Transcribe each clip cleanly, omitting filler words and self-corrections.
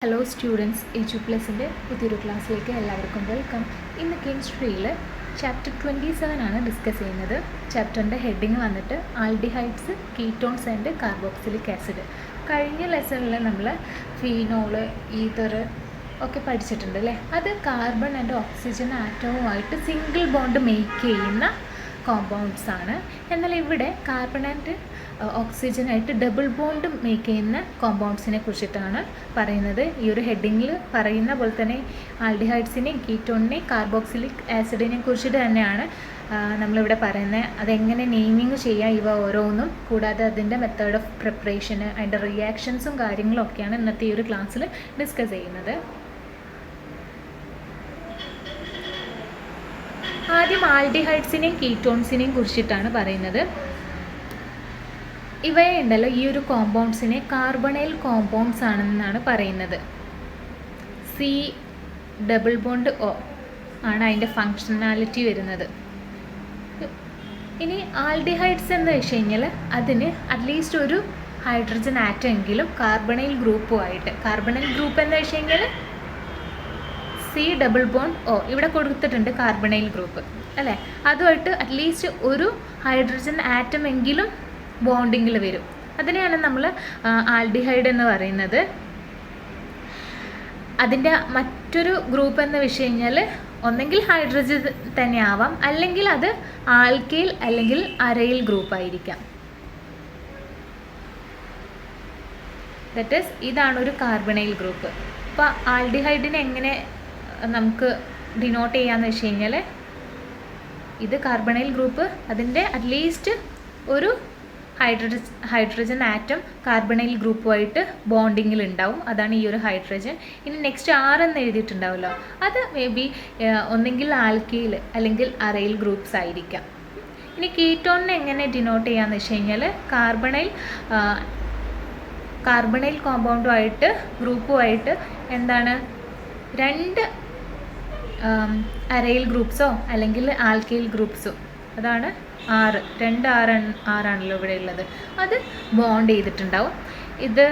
Hello students, HU+ൻ്റെ പുതിയൊരു ക്ലാസ്സിലേക്ക് എല്ലാവർക്കും വെൽക്കം. ഇന്ന് കെമിസ്ട്രിയിൽ ചാപ്റ്റർ 27 ആണ് ഡിസ്കസ് ചെയ്യുന്നത്. ചാപ്റ്ററിൻ്റെ ഹെഡിങ് വന്നിട്ട് aldehydes, ketones and carboxylic acid. കഴിഞ്ഞ ലെസണിൽ നമ്മൾ ഫീനോള്, ഈതർ ഒക്കെ പഠിച്ചിട്ടുണ്ട് അല്ലേ. അത് കാർബൺ ആൻഡ് ഓക്സിജൻ ആറ്റവുമായിട്ട് സിംഗിൾ ബോണ്ട് മേക്ക് ചെയ്യുന്ന കോമ്പൗണ്ട്സ് ആണ്. എന്നാൽ ഇവിടെ കാർബൺ ആൻഡ് ഓക്സിജനായിട്ട് ഡബിൾ ബോണ്ട് മേക്ക് ചെയ്യുന്ന കോമ്പൗണ്ട്സിനെ കുറിച്ചിട്ടാണ് പറയുന്നത്. ഈ ഒരു ഹെഡിങ്ങിൽ പറയുന്ന പോലെ തന്നെ ആൽഡിഹൈഡ്സിനെയും കീറ്റോണിനെയും കാർബോക്സിലിക് ആസിഡിനെ കുറിച്ചിട്ട് തന്നെയാണ് നമ്മളിവിടെ പറയുന്നത്. അതെങ്ങനെ നെയിമിങ് ചെയ്യാം ഇവ ഓരോന്നും, കൂടാതെ അതിൻ്റെ മെത്തേഡ് ഓഫ് പ്രിപ്പറേഷന്, അതിൻ്റെ റിയാക്ഷൻസും കാര്യങ്ങളും ഒക്കെയാണ് ഇന്നത്തെ ഈ ഒരു ക്ലാസ്സിൽ ഡിസ്കസ് ചെയ്യുന്നത്. ആദ്യം ആൽഡിഹൈഡ്സിനെയും കീറ്റോൺസിനെയും കുറിച്ചിട്ടാണ് പറയുന്നത്. ഇവയെ ഉണ്ടല്ലോ, ഈ ഒരു കോമ്പൗണ്ട്സിനെ കാർബണൈൽ കോമ്പൗണ്ട്സ് ആണെന്നാണ് പറയുന്നത്. C ഡബിൾ ബോണ്ട് O ആണ് അതിൻ്റെ ഫങ്ഷനാലിറ്റി വരുന്നത്. ഇനി ആൽഡിഹൈഡ്സ് എന്ന് വെച്ച് കഴിഞ്ഞാൽ അതിന് അറ്റ്ലീസ്റ്റ് ഒരു ഹൈഡ്രജൻ ആറ്റം എങ്കിലും കാർബണൈൽ ഗ്രൂപ്പുമായിട്ട്, കാർബണൈൽ ഗ്രൂപ്പ് എന്ന് വെച്ച് കഴിഞ്ഞാൽ C ഡബിൾ ബോണ്ട് O ഇവിടെ കൊടുത്തിട്ടുണ്ട് കാർബണൈൽ ഗ്രൂപ്പ് അല്ലേ. അതുമായിട്ട് അറ്റ്ലീസ്റ്റ് ഒരു ഹൈഡ്രജൻ ആറ്റം എങ്കിലും ബോണ്ടിങ്ങിൽ വരും. അതിനെയാണ് നമ്മൾ ആൽഡിഹൈഡ് എന്ന് പറയുന്നത്. അതിൻ്റെ മറ്റൊരു ഗ്രൂപ്പ് എന്ന് വെച്ച് കഴിഞ്ഞാൽ ഒന്നെങ്കിൽ ഹൈഡ്രജൻ തന്നെ ആവാം, അല്ലെങ്കിൽ അത് ആൽക്കൈൽ അല്ലെങ്കിൽ അരൈൽ ഗ്രൂപ്പായിരിക്കാം. ദാറ്റ് ഈസ് ഇതാണ് ഒരു കാർബണൈൽ ഗ്രൂപ്പ്. അപ്പോൾ ആൽഡിഹൈഡിനെ എങ്ങനെ നമുക്ക് ഡിനോട്ട് ചെയ്യാമെന്ന് വെച്ച് കഴിഞ്ഞാൽ ഇത് കാർബണൈൽ ഗ്രൂപ്പ്, അതിൻ്റെ അറ്റ്ലീസ്റ്റ് ഒരു ഹൈഡ്രജൻ ആറ്റം കാർബണൈൽ ഗ്രൂപ്പുമായിട്ട് ബോണ്ടിങ്ങിൽ ഉണ്ടാവും. അതാണ് ഈ ഒരു ഹൈഡ്രജൻ. ഇനി നെക്സ്റ്റ് R എന്ന് എഴുതിയിട്ടുണ്ടാവുമല്ലോ, അത് മേ ബി ഒന്നെങ്കിൽ ആൽക്കൈൽ അല്ലെങ്കിൽ അരൈൽ ഗ്രൂപ്പ്സ് ആയിരിക്കാം. ഇനി കീറ്റോണിനെ എങ്ങനെ ഡിനോട്ട് ചെയ്യാമെന്ന് വെച്ച് കഴിഞ്ഞാൽ കാർബണൈൽ കോമ്പൗണ്ടുമായിട്ട് ഗ്രൂപ്പുമായിട്ട് എന്താണ് രണ്ട് അരൈൽ ഗ്രൂപ്പ്സോ അല്ലെങ്കിൽ ആൽക്കൈൽ ഗ്രൂപ്പ്സോ, അതാണ് R, രണ്ട് ആറാണല്ലോ ഇവിടെ ഉള്ളത്, അത് ബോണ്ട് ചെയ്തിട്ടുണ്ടാവും. ഇത്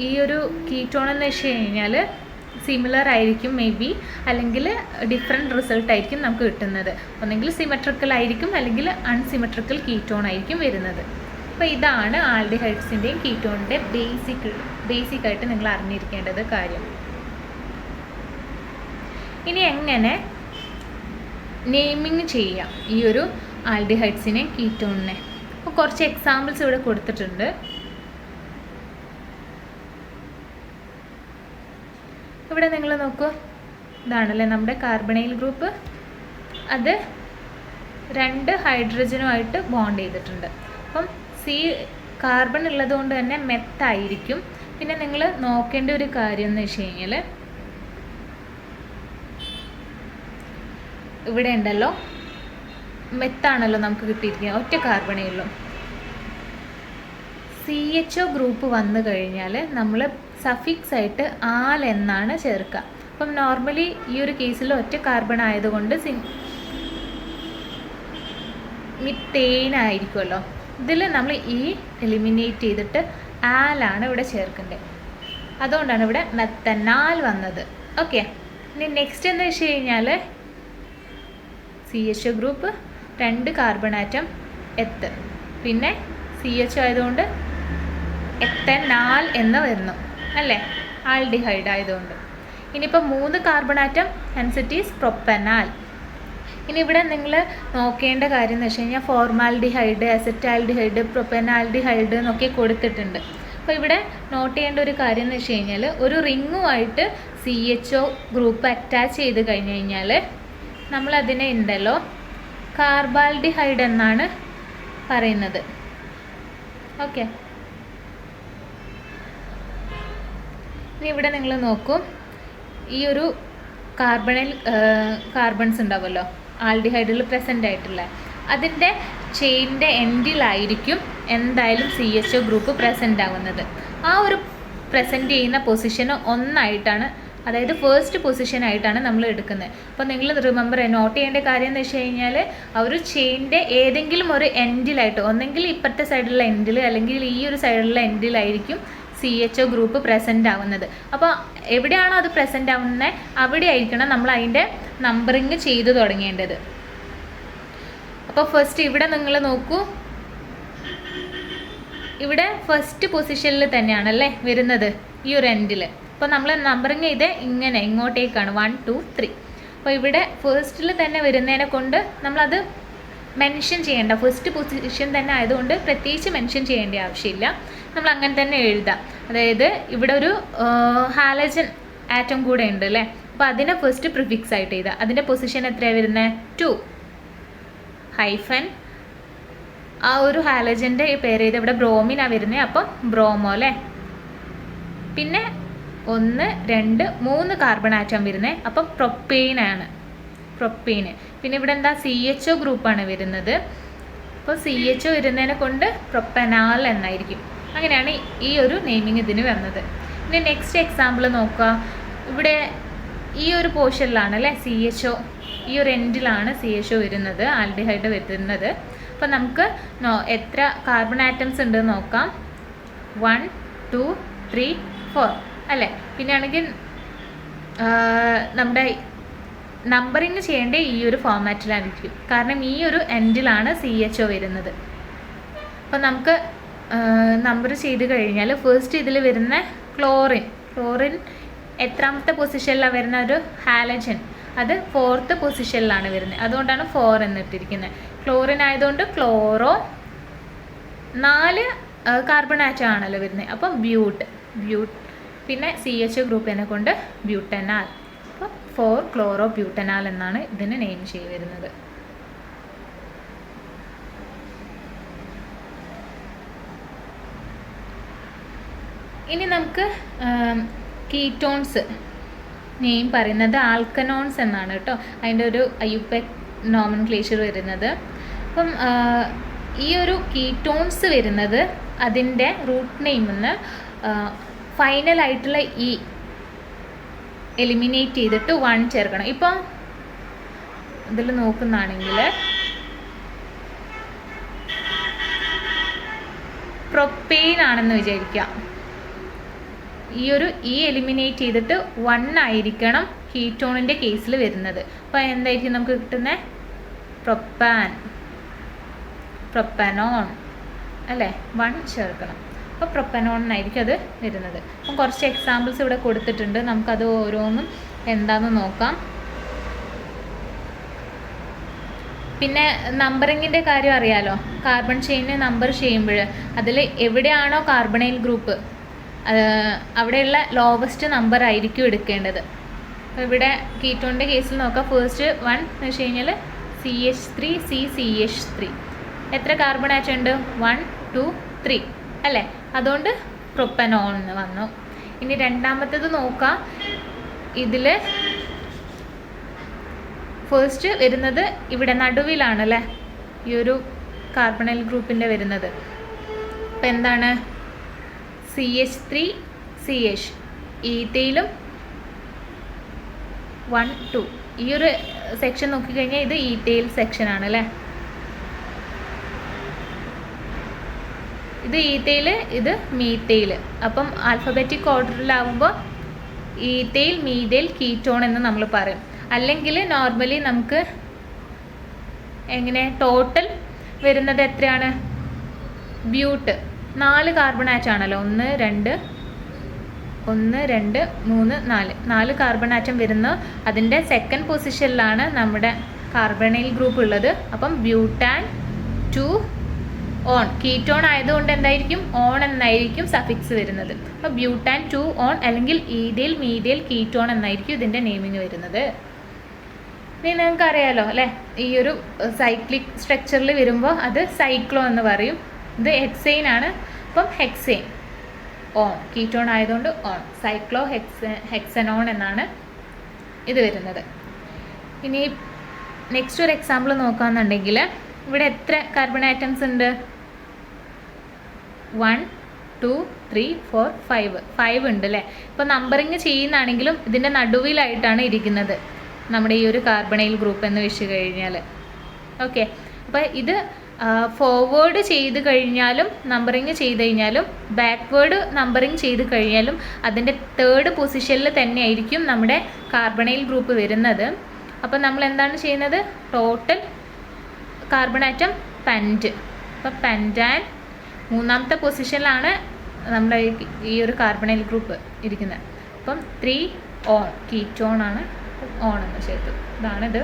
ഈ ഒരു കീറ്റോൺ എന്ന് വെച്ച് കഴിഞ്ഞാൽ സിമിലർ ആയിരിക്കും മേ ബി, അല്ലെങ്കിൽ ഡിഫറെൻറ്റ് റിസൾട്ട് ആയിരിക്കും നമുക്ക് കിട്ടുന്നത്. ഒന്നെങ്കിൽ സിമെട്രിക്കൽ ആയിരിക്കും അല്ലെങ്കിൽ അൺസിമെട്രിക്കൽ കീറ്റോൺ ആയിരിക്കും വരുന്നത്. അപ്പോൾ ഇതാണ് ആൽഡിഹൈഡ്സിൻ്റെയും കീറ്റോണിൻ്റെയും ബേസിക്കായിട്ട് നിങ്ങൾ അറിഞ്ഞിരിക്കേണ്ടത് കാര്യം. ഇനി എങ്ങനെ നെയിമിങ് ചെയ്യാം ഈ ഒരു ആൽഡിഹൈഡ്സിനെ കീറ്റോണിനെ, അപ്പോൾ കുറച്ച് എക്സാമ്പിൾസ് ഇവിടെ കൊടുത്തിട്ടുണ്ട്. ഇവിടെ നിങ്ങൾ നോക്കൂ, ഇതാണല്ലേ നമ്മുടെ കാർബണൈൽ ഗ്രൂപ്പ്. അത് രണ്ട് ഹൈഡ്രജനുമായിട്ട് ബോണ്ട് ചെയ്തിട്ടുണ്ട്. അപ്പം കാർബൺ ഉള്ളതുകൊണ്ട് തന്നെ മെത്തായിരിക്കും. പിന്നെ നിങ്ങൾ നോക്കേണ്ട ഒരു കാര്യം എന്ന് വെച്ച് കഴിഞ്ഞാൽ ഇവിടെ ഉണ്ടല്ലോ മെത്താണല്ലോ നമുക്ക് കിട്ടിയിരിക്കുക, ഒറ്റ കാർബണേ ഉള്ളൂ. CHO ഗ്രൂപ്പ് വന്നു കഴിഞ്ഞാൽ നമ്മൾ സഫിക്സ് ആയിട്ട് ആൽ എന്നാണ് ചേർക്കുക. അപ്പം നോർമലി ഈ ഒരു കേസിൽ ഒറ്റ കാർബൺ ആയതുകൊണ്ട് മിത്തേൻ ആയിരിക്കുമല്ലോ. ഇതിൽ നമ്മൾ എലിമിനേറ്റ് ചെയ്തിട്ട് ആലാണ് ഇവിടെ ചേർക്കേണ്ടത്. അതുകൊണ്ടാണ് ഇവിടെ മെത്തനാൽ വന്നത്. ഓക്കെ, ഇനി നെക്സ്റ്റ് എന്ന് വെച്ച് കഴിഞ്ഞാൽ CHO ഗ്രൂപ്പ്, രണ്ട് കാർബൺ ആറ്റം എത്ത്, പിന്നെ CHO ആയതുകൊണ്ട് എത്തനാൽ എന്ന് വരുന്നു അല്ലേ, ആൽഡിഹൈഡ് ആയതുകൊണ്ട്. ഇനിയിപ്പോൾ മൂന്ന് കാർബൺ ആറ്റം ഹെൻസിറ്റീസ് പ്രൊപ്പനാൽ. ഇനി ഇവിടെ നിങ്ങൾ നോക്കേണ്ട കാര്യം എന്ന് വെച്ച് കഴിഞ്ഞാൽ ഫോർമാൽഡിഹൈഡ്, അസറ്റാൽഡിഹൈഡ്, പ്രൊപ്പനാൽഡിഹൈഡ് എന്നൊക്കെ കൊടുത്തിട്ടുണ്ട്. അപ്പോൾ ഇവിടെ നോട്ട് ചെയ്യേണ്ട ഒരു കാര്യം എന്ന് വെച്ച് കഴിഞ്ഞാൽ ഒരു റിങ്ങുമായിട്ട് CHO ഗ്രൂപ്പ് അറ്റാച്ച് ചെയ്ത് കഴിഞ്ഞ് കഴിഞ്ഞാൽ നമ്മളതിനെ ഉണ്ടല്ലോ കാർബാൽഡിഹൈഡ് എന്നാണ് പറയുന്നത്. ഓക്കെ, ഇനി ഇവിടെ നിങ്ങൾ നോക്കൂ, ഈ ഒരു കാർബൺസ് ഉണ്ടാവുമല്ലോ ആൽഡിഹൈഡിൽ പ്രസൻ്റ് ആയിട്ടുള്ള, അതിൻ്റെ ചെയിനിൻ്റെ എൻഡിലായിരിക്കും എന്തായാലും CHO ഗ്രൂപ്പ് പ്രസൻ്റ് ആവുന്നത്. ആ ഒരു പ്രസൻറ്റ് ചെയ്യുന്ന പൊസിഷന് ഒന്നായിട്ടാണ്, അതായത് ഫസ്റ്റ് പൊസിഷനായിട്ടാണ് നമ്മൾ എടുക്കുന്നത്. അപ്പോൾ നിങ്ങൾ റിമെമ്പർ നോട്ട് ചെയ്യേണ്ട കാര്യം എന്ന് വെച്ച് കഴിഞ്ഞാൽ ആ ഒരു ചെയിനിൻ്റെ ഏതെങ്കിലും ഒരു എൻഡിലായിട്ട്, ഒന്നെങ്കിൽ ഇപ്പുറത്തെ സൈഡിലുള്ള എൻഡിൽ അല്ലെങ്കിൽ ഈ ഒരു സൈഡിലുള്ള എൻഡിലായിരിക്കും CHO ഗ്രൂപ്പ് പ്രസൻ്റ് ആവുന്നത്. അപ്പോൾ എവിടെയാണോ അത് പ്രസൻ്റ് ആവുന്നത് അവിടെ ആയിരിക്കണം നമ്മൾ അതിൻ്റെ നമ്പറിങ് ചെയ്തു തുടങ്ങേണ്ടത്. അപ്പോൾ ഫസ്റ്റ് ഇവിടെ നിങ്ങൾ നോക്കൂ, ഇവിടെ ഫസ്റ്റ് പൊസിഷനിൽ തന്നെയാണല്ലേ വരുന്നത് ഈ ഒരു എൻഡിൽ. അപ്പോൾ നമ്മൾ നമ്പറിങ് ചെയ്ത് ഇങ്ങനെ ഇങ്ങോട്ടേക്കാണ് 1 2 3. അപ്പോൾ ഇവിടെ ഫസ്റ്റിൽ തന്നെ വരുന്നതിനെ കൊണ്ട് നമ്മളത് മെൻഷൻ ചെയ്യേണ്ട, ഫസ്റ്റ് പൊസിഷൻ തന്നെ ആയതുകൊണ്ട് പ്രത്യേകിച്ച് മെൻഷൻ ചെയ്യേണ്ട ആവശ്യമില്ല. നമ്മൾ അങ്ങനെ തന്നെ എഴുതാം. അതായത് ഇവിടെ ഒരു ഹാലജൻ ആറ്റം കൂടെ ഉണ്ട് അല്ലേ, അപ്പോൾ അതിനെ ഫസ്റ്റ് പ്രിഫിക്സ് ആയിട്ട് എഴുതാം. അതിൻ്റെ പൊസിഷൻ എത്രയാണ് വരുന്നത് 2 ഹൈഫൻ ആ ഒരു ഹാലജൻ്റെ പേര് ചെയ്ത് ഇവിടെ ബ്രോമിനാണ് വരുന്നത്, അപ്പം ബ്രോമോ അല്ലേ. പിന്നെ 1 2 3 കാർബൺ ആറ്റം വരുന്നത്, അപ്പം പ്രൊപ്പെയിനാണ്, പ്രൊപ്പെയിന്. പിന്നെ ഇവിടെ എന്താ CHO ഗ്രൂപ്പാണ് വരുന്നത്, അപ്പോൾ CHO വരുന്നതിനെ കൊണ്ട് പ്രൊപ്പനാൽ എന്നായിരിക്കും. അങ്ങനെയാണ് ഈ ഒരു നെയിമിങ് ഇതിന് വന്നത്. ഇനി നെക്സ്റ്റ് എക്സാമ്പിൾ നോക്കുക. ഇവിടെ ഈ ഒരു പോർഷനിലാണ് അല്ലേ CHO, ഈ ഒരു എൻഡിലാണ് CHO വരുന്നത്, ആൽഡിഹൈഡ് വരുന്നത്. അപ്പോൾ നമുക്ക് എത്ര കാർബൺ ആറ്റംസ് ഉണ്ട് നോക്കാം. 1 2 3 4 അല്ലേ. പിന്നെ ആണെങ്കിൽ നമ്മുടെ നമ്പറിങ് ചെയ്യേണ്ട ഈ ഒരു ഫോർമാറ്റിലായിരിക്കും, കാരണം ഈ ഒരു എൻഡിലാണ് CHO വരുന്നത്. അപ്പോൾ നമുക്ക് നമ്പർ ചെയ്ത് കഴിഞ്ഞാൽ ഫസ്റ്റ് ഇതിൽ വരുന്ന ക്ലോറിൻ എത്രാമത്തെ പൊസിഷനിലാണ് വരുന്ന ഒരു ഹാലജൻ, അത് 4th പൊസിഷനിലാണ് വരുന്നത്, അതുകൊണ്ടാണ് 4 എന്നിട്ടിരിക്കുന്നത്. ക്ലോറിൻ ആയതുകൊണ്ട് ക്ലോറോ, 4 കാർബൺ ആറ്റം ആണല്ലോ വരുന്നത്, അപ്പം ബ്യൂട്ട്. പിന്നെ CHO ഗ്രൂപ്പിനെ കൊണ്ട് ബ്യൂട്ടനാൽ, അപ്പോൾ 4 ക്ലോറോ ബ്യൂട്ടനാൽ എന്നാണ് ഇതിന് നെയിം ചെയ്ത് വരുന്നത്. ഇനി നമുക്ക് കീറ്റോൺസ് നെയിം പറയുന്നത് ആൽക്കനോൺസ് എന്നാണ് കേട്ടോ, അതിൻ്റെ ഒരു IUPAC നോമൻക്ലേച്ചർ വരുന്നത്. അപ്പം ഈ ഒരു കീറ്റോൺസ് വരുന്നത് അതിൻ്റെ റൂട്ട് നെയിമെന്ന് ഫൈനലായിട്ടുള്ള എലിമിനേറ്റ് ചെയ്തിട്ട് 1 ചേർക്കണം. ഇപ്പം ഇതിൽ നോക്കുന്നതാണെങ്കിൽ പ്രൊപ്പെയിൻ ആണെന്ന് വിചാരിക്കുക. ഈ എലിമിനേറ്റ് ചെയ്തിട്ട് 1 ആയിരിക്കണം കീറ്റോണിൻ്റെ കേസിൽ വരുന്നത്. അപ്പോൾ എന്തായിരിക്കും നമുക്ക് കിട്ടുന്നത്? പ്രൊപ്പനോൺ അല്ലേ, 1 ചേർക്കണം. അപ്പോൾ പ്രൊപ്പനോൺ എന്നായിരിക്കും അത് വരുന്നത്. അപ്പം കുറച്ച് എക്സാമ്പിൾസ് ഇവിടെ കൊടുത്തിട്ടുണ്ട്, നമുക്കത് ഓരോന്നും എന്താണെന്ന് നോക്കാം. പിന്നെ നമ്പറിങ്ങിൻ്റെ കാര്യം അറിയാലോ, കാർബൺ ചെയിന് നമ്പർ ചെയ്യുമ്പോൾ അതിൽ എവിടെയാണോ കാർബണൈൽ ഗ്രൂപ്പ് അവിടെയുള്ള ലോവസ്റ്റ് നമ്പർ ആയിരിക്കും എടുക്കേണ്ടത്. അപ്പോൾ ഇവിടെ കീറ്റോണിൻ്റെ കേസിൽ നോക്കാം. ഫസ്റ്റ് 1 എന്ന് വെച്ച് കഴിഞ്ഞാൽ CH3 CCH3 എത്ര കാർബൺ ആറ്റം ഉണ്ട്? 1 2 3 അല്ലേ, അതുകൊണ്ട് പ്രൊപ്പനോൺ എന്ന് വന്നു. ഇനി രണ്ടാമത്തേത് നോക്കാം. ഇതിൽ ഫസ്റ്റ് വരുന്നത് ഇവിടെ നടുവിലാണല്ലേ ഈ ഒരു കാർബണൈൽ ഗ്രൂപ്പിൻ്റെ വരുന്നത്. അപ്പം എന്താണ്? CH3 CH ഈത്തയിലും 1 2 ഈ ഒരു സെക്ഷൻ നോക്കിക്കഴിഞ്ഞാൽ ഇത് ഈത്തയിൽ സെക്ഷനാണ് അല്ലേ. ഇത് ഈത്തയിൽ, ഇത് മീത്തയിൽ. അപ്പം ആൽഫബറ്റിക് ഓർഡറിലാവുമ്പോൾ ഈത്തയിൽ മീതയിൽ കീറ്റോൺ എന്ന് നമ്മൾ പറയും. അല്ലെങ്കിൽ നോർമലി നമുക്ക് എങ്ങനെ ടോട്ടൽ വരുന്നത് എത്രയാണ്? ബ്യൂട്ട് 4 കാർബൺ ആറ്റം ആണല്ലോ, 1 2 3 4 കാർബൺ ആറ്റം വരുന്ന അതിൻ്റെ സെക്കൻഡ് പൊസിഷനിലാണ് നമ്മുടെ കാർബണൈൽ ഗ്രൂപ്പ് ഉള്ളത്. അപ്പം ബ്യൂട്ടാൻ 2 ഓൺ, കീറ്റോൺ ആയതുകൊണ്ട് എന്തായിരിക്കും? ഓൺ എന്നായിരിക്കും സഫിക്സ് വരുന്നത്. അപ്പോൾ ബ്യൂട്ടാൻ 2 ഓൺ അല്ലെങ്കിൽ ഈതയിൽ മീതയിൽ കീറ്റോൺ എന്നായിരിക്കും ഇതിൻ്റെ നെയിമിങ് വരുന്നത്. ഇനി നിങ്ങൾക്ക് അറിയാലോ അല്ലേ, ഈ ഒരു സൈക്ലിക് സ്ട്രക്ചറിൽ വരുമ്പോൾ അത് സൈക്ലോ എന്ന് പറയും. ഇത് ഹെക്സെയിൻ ആണ്, അപ്പം ഹെക്സെയിൻ ഓൺ, കീറ്റോൺ ആയതുകൊണ്ട് ഓൺ, സൈക്ലോ ഹെക്സനോൺ എന്നാണ് ഇത് വരുന്നത്. ഇനി നെക്സ്റ്റ് ഒരു എക്സാമ്പിൾ നോക്കുകയാണെന്നുണ്ടെങ്കിൽ ഇവിടെ എത്ര കാർബൺ ആറ്റംസ് ഉണ്ട്? 1 2 3 4 5 ഉണ്ട് അല്ലേ. ഇപ്പോൾ നമ്പറിങ് ചെയ്യുന്നതാണെങ്കിലും ഇതിൻ്റെ നടുവിലായിട്ടാണ് ഇരിക്കുന്നത് നമ്മുടെ ഈ ഒരു കാർബണൈൽ ഗ്രൂപ്പ് എന്ന് വെച്ച് കഴിഞ്ഞാൽ. ഓക്കെ, അപ്പോൾ ഇത് ഫോർവേഡ് ചെയ്ത് കഴിഞ്ഞാലും നമ്പറിങ് ചെയ്ത് കഴിഞ്ഞാലും ബാക്ക്വേർഡ് നമ്പറിങ് ചെയ്ത് കഴിഞ്ഞാലും അതിൻ്റെ തേർഡ് പൊസിഷനിൽ തന്നെയായിരിക്കും നമ്മുടെ കാർബണൈൽ ഗ്രൂപ്പ് വരുന്നത്. അപ്പോൾ നമ്മൾ എന്താണ് ചെയ്യുന്നത്? Total carbon atom പെൻറ്റ്. അപ്പോൾ പെൻറ്റാൻ മൂന്നാമത്തെ പൊസിഷനിലാണ് നമ്മുടെ ഈ ഒരു കാർബണൈൽ ഗ്രൂപ്പ് ഇരിക്കുന്നത്. അപ്പം 3 ഓൺ കീറ്റോൺ ആണ് ഓൺ എന്ന് ചേർത്ത്. ഇതാണിത്.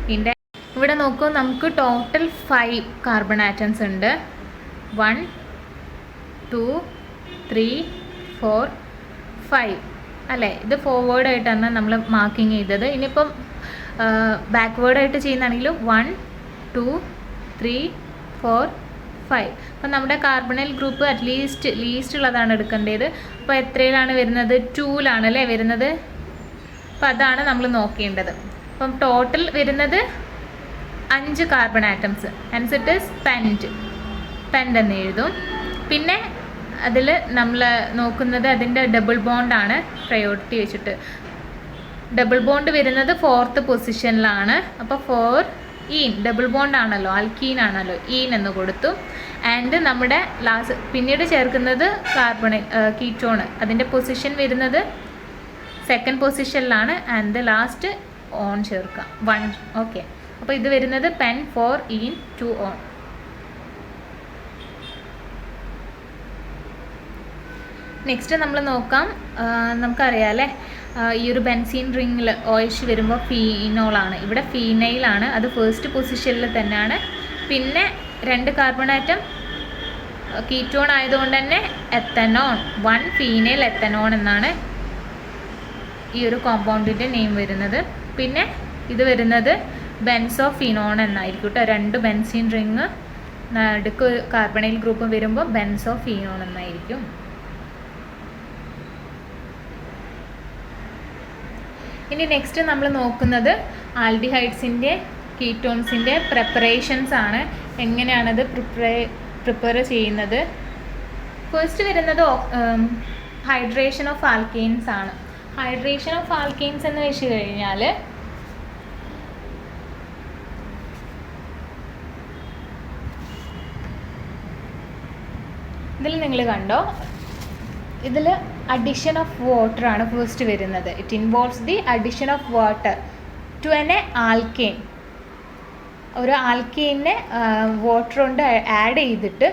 ഇതിൻ്റെ ഇവിടെ നോക്കൂ, നമുക്ക് ടോട്ടൽ 5 കാർബൺ ആറ്റംസ് ഉണ്ട്. 1 2 3 4 5 അല്ലേ? ഇത് ഫോർവേഡായിട്ടാണ് നമ്മൾ മാർക്കിങ് ചെയ്തത്. ഇനിയിപ്പം ബാക്ക്വേർഡായിട്ട് ചെയ്യുന്നതാണെങ്കിലും 1 2 3 4 5. അപ്പം നമ്മുടെ കാർബണൈൽ ഗ്രൂപ്പ് ലീസ്റ്റ് ഉള്ളതാണ് എടുക്കേണ്ടത്. അപ്പോൾ എത്രയിലാണ് വരുന്നത്? 2ലാണ് അല്ലേ വരുന്നത്? അപ്പം അതാണ് നമ്മൾ നോക്കേണ്ടത്. അപ്പം ടോട്ടൽ വരുന്നത് 5 carbon atoms. Hence it is pent എന്ന് എഴുതും. പിന്നെ അതിൽ നമ്മൾ നോക്കുന്നത് അതിൻ്റെ ഡബിൾ ബോണ്ടാണ് പ്രയോറിറ്റി വെച്ചിട്ട്. ഡബിൾ ബോണ്ട് വരുന്നത് 4th പൊസിഷനിലാണ്. അപ്പോൾ 4 ഈൻ ഡബിൾ ബോണ്ട് ആണല്ലോ, ആൽക്കീൻ ആണല്ലോ, ഈൻ എന്ന് കൊടുത്തു. ആൻഡ് നമ്മുടെ ലാസ്റ്റ് പിന്നീട് ചേർക്കുന്നത് കീറ്റോണ്. അതിൻ്റെ പൊസിഷൻ വരുന്നത് 2nd പൊസിഷനിലാണ്. ആൻഡ് ലാസ്റ്റ് ഓൺ ചേർക്കുക 1. ഓക്കെ, അപ്പോൾ ഇത് വരുന്നത് പെൻ 4 ഈൻ 2 ഓൺ. നെക്സ്റ്റ് നമ്മൾ നോക്കാം. നമുക്കറിയാം അല്ലേ, ഈ ഒരു ബെൻസീൻ റിങ്ങിൽ OH വരുമ്പോൾ ഫീനോളാണ്. ഇവിടെ ഫീനൈലാണ്. അത് ഫസ്റ്റ് പൊസിഷനിൽ തന്നെയാണ്. പിന്നെ 2 കാർബൺ ആറ്റം കീറ്റോൺ ആയതുകൊണ്ട് തന്നെ എത്തനോൺ, 1 ഫീനൈൽ എത്തനോൺ എന്നാണ് ഈ ഒരു കോമ്പൗണ്ടിൻ്റെ നെയിം വരുന്നത്. പിന്നെ ഇത് വരുന്നത് ബെൻസോഫിനോൺ എന്നായിരിക്കും കേട്ടോ. 2 ബെൻസീൻ റിങ് നടുക്ക് കാർബണൈൽ ഗ്രൂപ്പ് വരുമ്പോൾ ബെൻസോഫിനോൺ എന്നായിരിക്കും. ഇനി നെക്സ്റ്റ് നമ്മൾ നോക്കുന്നത് ആൽഡിഹൈഡ്സിൻ്റെ കീറ്റോൺസിൻ്റെ പ്രിപ്പറേഷൻസ് ആണ്. എങ്ങനെയാണത് പ്രിപ്പയർ ചെയ്യുന്നത്? ഫസ്റ്റ് വരുന്നത് ഹൈഡ്രേഷൻ ഓഫ് ആൽക്കെയിൻസ് ആണ്. ഹൈഡ്രേഷൻ ഓഫ് ആൽക്കെയിൻസ് എന്ന് വെച്ച് കഴിഞ്ഞാൽ ഇതിൽ നിങ്ങൾ കണ്ടോ, ഇതിൽ അഡിഷൻ ഓഫ് വാട്ടർ ആണ് ഫസ്റ്റ് വരുന്നത്. It involves the addition of water to an alkene. ഒരു ആൽക്കെയിനെ വാട്ടർ കൊണ്ട് ആഡ് ചെയ്തിട്ട്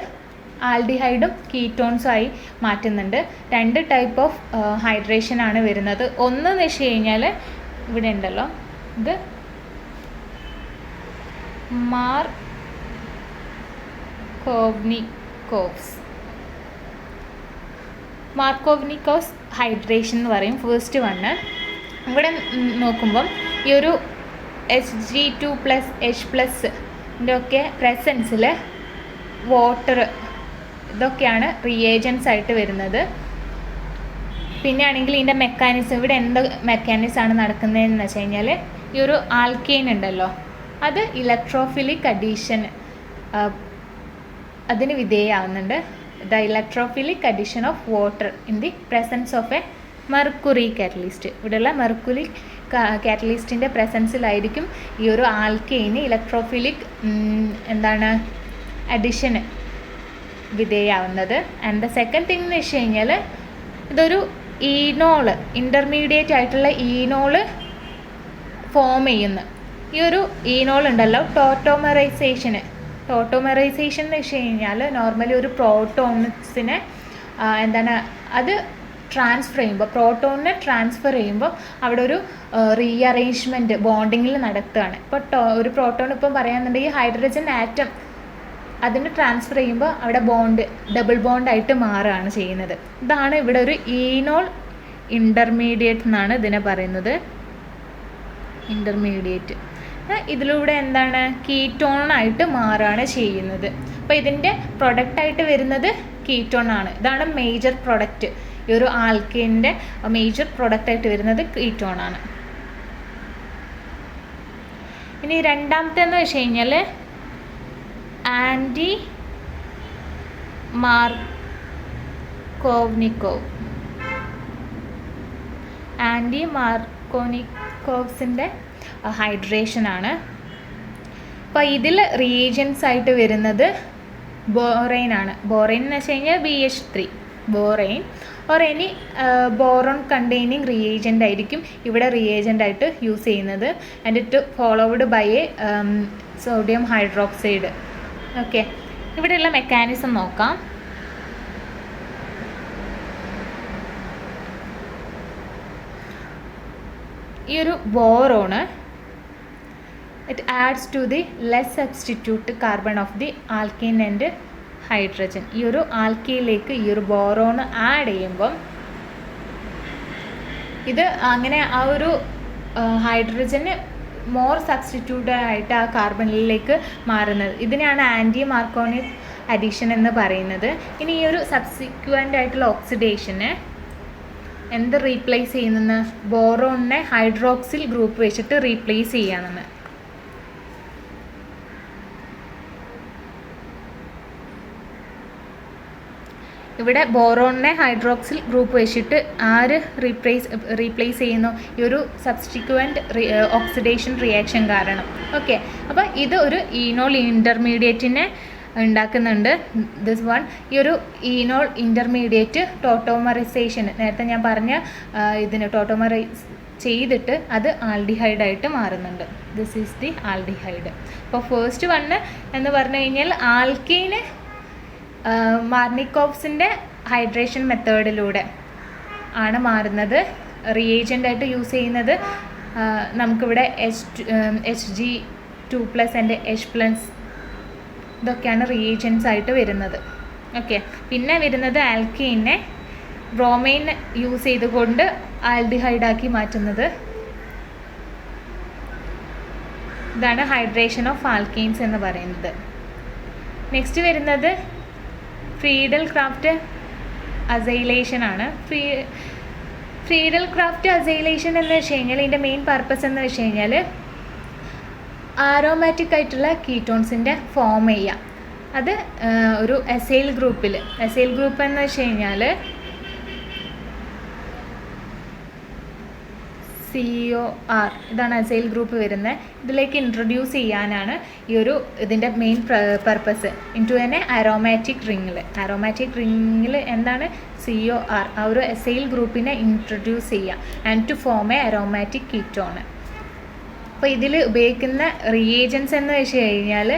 ആൽഡിഹൈഡും കീറ്റോൺസുമായി മാറ്റുന്നുണ്ട്. 2 ടൈപ്പ് ഓഫ് ഹൈഡ്രേഷൻ ആണ് വരുന്നത്. ഒന്ന് വെച്ച് കഴിഞ്ഞാൽ ഇവിടെ ഉണ്ടല്ലോ, ഇത് മാർക്കോവ്നിക്കോസ് ഹൈഡ്രേഷൻ എന്ന് പറയും ഫസ്റ്റ് വണ്ണ്. ഇവിടെ നോക്കുമ്പം ഈ ഒരു Hg2+ H+ ഒക്കെ പ്രസൻസിൽ വാട്ടർ ഇതൊക്കെയാണ് റിയേജൻസ് ആയിട്ട് വരുന്നത്. പിന്നെ ആണെങ്കിൽ ഇതിൻ്റെ മെക്കാനിസം, ഇവിടെ എന്ത് മെക്കാനിസമാണ് നടക്കുന്നതെന്ന് വെച്ച് കഴിഞ്ഞാൽ ഈ ഒരു ആൽക്കെയിൻ ഉണ്ടല്ലോ, അത് ഇലക്ട്രോഫിലിക് അഡീഷൻ അതിന് വിധേയമാവുന്നുണ്ട്. The electrophilic addition of water in the presence of a mercury catalyst. ഇവിടെയുള്ള മെർക്കുറി കാറ്റലിസ്റ്റിൻ്റെ പ്രസൻസിലായിരിക്കും ഈ ഒരു ആൽക്കെയിന് ഇലക്ട്രോഫിലിക് അഡിഷന് വിധേയമാവുന്നത്. ആൻഡ് ദ സെക്കൻഡ് തിങ് എന്ന് വെച്ച് കഴിഞ്ഞാൽ ഇതൊരു ഈനോള്, ഇൻ്റർമീഡിയറ്റ് ആയിട്ടുള്ള ഈനോള് ഫോം ചെയ്യുന്നു. ഈ ഒരു ഈനോൾ ഉണ്ടല്ലോ, ടോട്ടോമെറൈസേഷൻ എന്ന് വെച്ച് കഴിഞ്ഞാൽ നോർമലി ഒരു പ്രോട്ടോൺസിനെ അത് ട്രാൻസ്ഫർ ചെയ്യുമ്പോൾ, പ്രോട്ടോണിനെ ട്രാൻസ്ഫർ ചെയ്യുമ്പോൾ അവിടെ ഒരു റീഅറേഞ്ച്മെൻറ്റ് ബോണ്ടിങ്ങിൽ നടത്തുകയാണ്. ഇപ്പോൾ ഒരു പ്രോട്ടോൺ ഇപ്പം പറയാന്നുണ്ടെങ്കിൽ ഹൈഡ്രജൻ ആറ്റം അതിന് ട്രാൻസ്ഫർ ചെയ്യുമ്പോൾ അവിടെ ബോണ്ട് ഡബിൾ ബോണ്ടായിട്ട് മാറുകയാണ് ചെയ്യുന്നത്. ഇതാണ് ഇവിടെ ഒരു ഈനോൾ ഇൻ്റർമീഡിയറ്റ് എന്നാണ് ഇതിനെ പറയുന്നത്. ഇൻ്റർമീഡിയറ്റ് ഇതിലൂടെ കീറ്റോണായിട്ട് മാറുകയാണ് ചെയ്യുന്നത്. അപ്പോൾ ഇതിൻ്റെ പ്രൊഡക്റ്റായിട്ട് വരുന്നത് കീറ്റോൺ ആണ്. ഇതാണ് മേജർ പ്രൊഡക്റ്റ്. ഈ ഒരു ആൽക്കെയിൻ്റെ മേജർ പ്രൊഡക്റ്റായിട്ട് വരുന്നത് കീറ്റോൺ ആണ്. ഇനി രണ്ടാമത്തെന്ന് വെച്ച് കഴിഞ്ഞാൽ ആൻറ്റി മാർക്കോനിക്കോവ്സിൻ്റെ ഹൈഡ്രേഷനാണ്. അപ്പോൾ ഇതിൽ റിയേജൻസ് ആയിട്ട് വരുന്നത് ബോറൈൻ ആണ്. ബോറൈൻ എന്ന് വെച്ച് കഴിഞ്ഞാൽ BH3 borane or any boron containing reagent ആയിരിക്കും ഇവിടെ റിയേജൻ്റ് ആയിട്ട് യൂസ് ചെയ്യുന്നത്. And it followed by a sodium hydroxide. Okay, ഇവിടെയുള്ള മെക്കാനിസം നോക്കാം. ഈ ഒരു boron it adds to the less substitute carbon of the alkyne and hydrogen. ഈ ഒരു ആൽക്കൈനിലേക്ക് ഈ ഒരു ബോറോണ് ആഡ് ചെയ്യുമ്പം ഇത് അങ്ങനെ ആ ഒരു ഹൈഡ്രജന് മോർ സബ്സ്റ്റിറ്റ്യൂട്ട് ആയിട്ട് ആ കാർബണിലേക്ക് മാറുന്നത്. ഇതിനെയാണ് ആൻറ്റി മാർക്കോണിക് അഡീഷൻ എന്ന് പറയുന്നത്. ഇനി ഈ ഒരു സബ്സിക്വൻ്റ് ആയിട്ടുള്ള ഓക്സിഡേഷന് എന്ത് റീപ്ലേസ് ചെയ്യുന്നെന്ന് ബോറോണിനെ ഹൈഡ്രോക്സിൽ ഗ്രൂപ്പ് വെച്ചിട്ട് റീപ്ലേസ് ചെയ്യാമെന്ന്. ഇവിടെ ബോറോണിനെ ഹൈഡ്രോക്സിൽ ഗ്രൂപ്പ് വെച്ചിട്ട് ആര് റീപ്ലേസ് ചെയ്യുന്നു? ഈ ഒരു സബ്സ്റ്റിക്വൻ്റ് ഓക്സിഡേഷൻ റിയാക്ഷൻ കാരണം. ഓക്കെ, അപ്പോൾ ഇത് ഒരു ഈനോൾ ഇൻ്റർമീഡിയറ്റിനെ ഉണ്ടാക്കുന്നുണ്ട്. ദിസ് വൺ, ഈ ഒരു ഈനോൾ ഇൻ്റർമീഡിയറ്റ് ടോട്ടോമറൈസേഷൻ നേരത്തെ ഞാൻ പറഞ്ഞ ഇതിന് ടോട്ടോമറൈസ് ചെയ്തിട്ട് അത് ആൽഡിഹൈഡായിട്ട് മാറുന്നുണ്ട്. This is the aldehyde. അപ്പോൾ ഫസ്റ്റ് വണ്ണ് എന്ന് പറഞ്ഞു കഴിഞ്ഞാൽ ആൽക്കൈന് മാർണിക്കോവ്സിൻ്റെ ഹൈഡ്രേഷൻ മെത്തേഡിലൂടെ ആണ് മാറുന്നത്. റിയേജൻ്റായിട്ട് യൂസ് ചെയ്യുന്നത് നമുക്കിവിടെ Hg2+ ആൻഡ് H+, ഇതൊക്കെയാണ് റിയേജൻസ് ആയിട്ട് വരുന്നത്. ഓക്കെ, പിന്നെ വരുന്നത് ആൽക്കൈനെ ബ്രോമൈൻ യൂസ് ചെയ്തുകൊണ്ട് ആൽഡിഹൈഡാക്കി മാറ്റുന്നത്. ഇതാണ് ഹൈഡ്രേഷൻ ഓഫ് ആൽക്കൈൻസ് എന്ന് പറയുന്നത്. നെക്സ്റ്റ് വരുന്നത് ഫ്രീഡൽ ക്രാഫ്റ്റ് അസൈലേഷൻ ആണ്. ഫ്രീഡൽ ക്രാഫ്റ്റ് അസൈലേഷൻ എന്ന് വെച്ച് കഴിഞ്ഞാൽ ഇതിൻ്റെ മെയിൻ പർപ്പസ് എന്ന് വെച്ച് കഴിഞ്ഞാൽ ആരോമാറ്റിക് ആയിട്ടുള്ള കീറ്റോൺസിൻ്റെ ഫോം ചെയ്യാം. അത് ഒരു എസൈൽ ഗ്രൂപ്പിൽ, എസൈൽ ഗ്രൂപ്പ് എന്ന് വെച്ച് കഴിഞ്ഞാൽ COR, ഇതാണ് അസൈൽ ഗ്രൂപ്പ് വരുന്നത്. ഇതിലേക്ക് ഇൻട്രൊഡ്യൂസ് ചെയ്യാനാണ് ഈ ഒരു ഇതിൻ്റെ main purpose. Into an aromatic റിങ്ങിൽ എന്താണ് COR, ആ ഒരു അസൈൽ ഗ്രൂപ്പിനെ ഇൻട്രൊഡ്യൂസ് ചെയ്യുക and to form a aromatic ketone. അപ്പോൾ ഇതിൽ ഉപയോഗിക്കുന്ന റിയേജൻസ് എന്ന് വെച്ച് കഴിഞ്ഞാൽ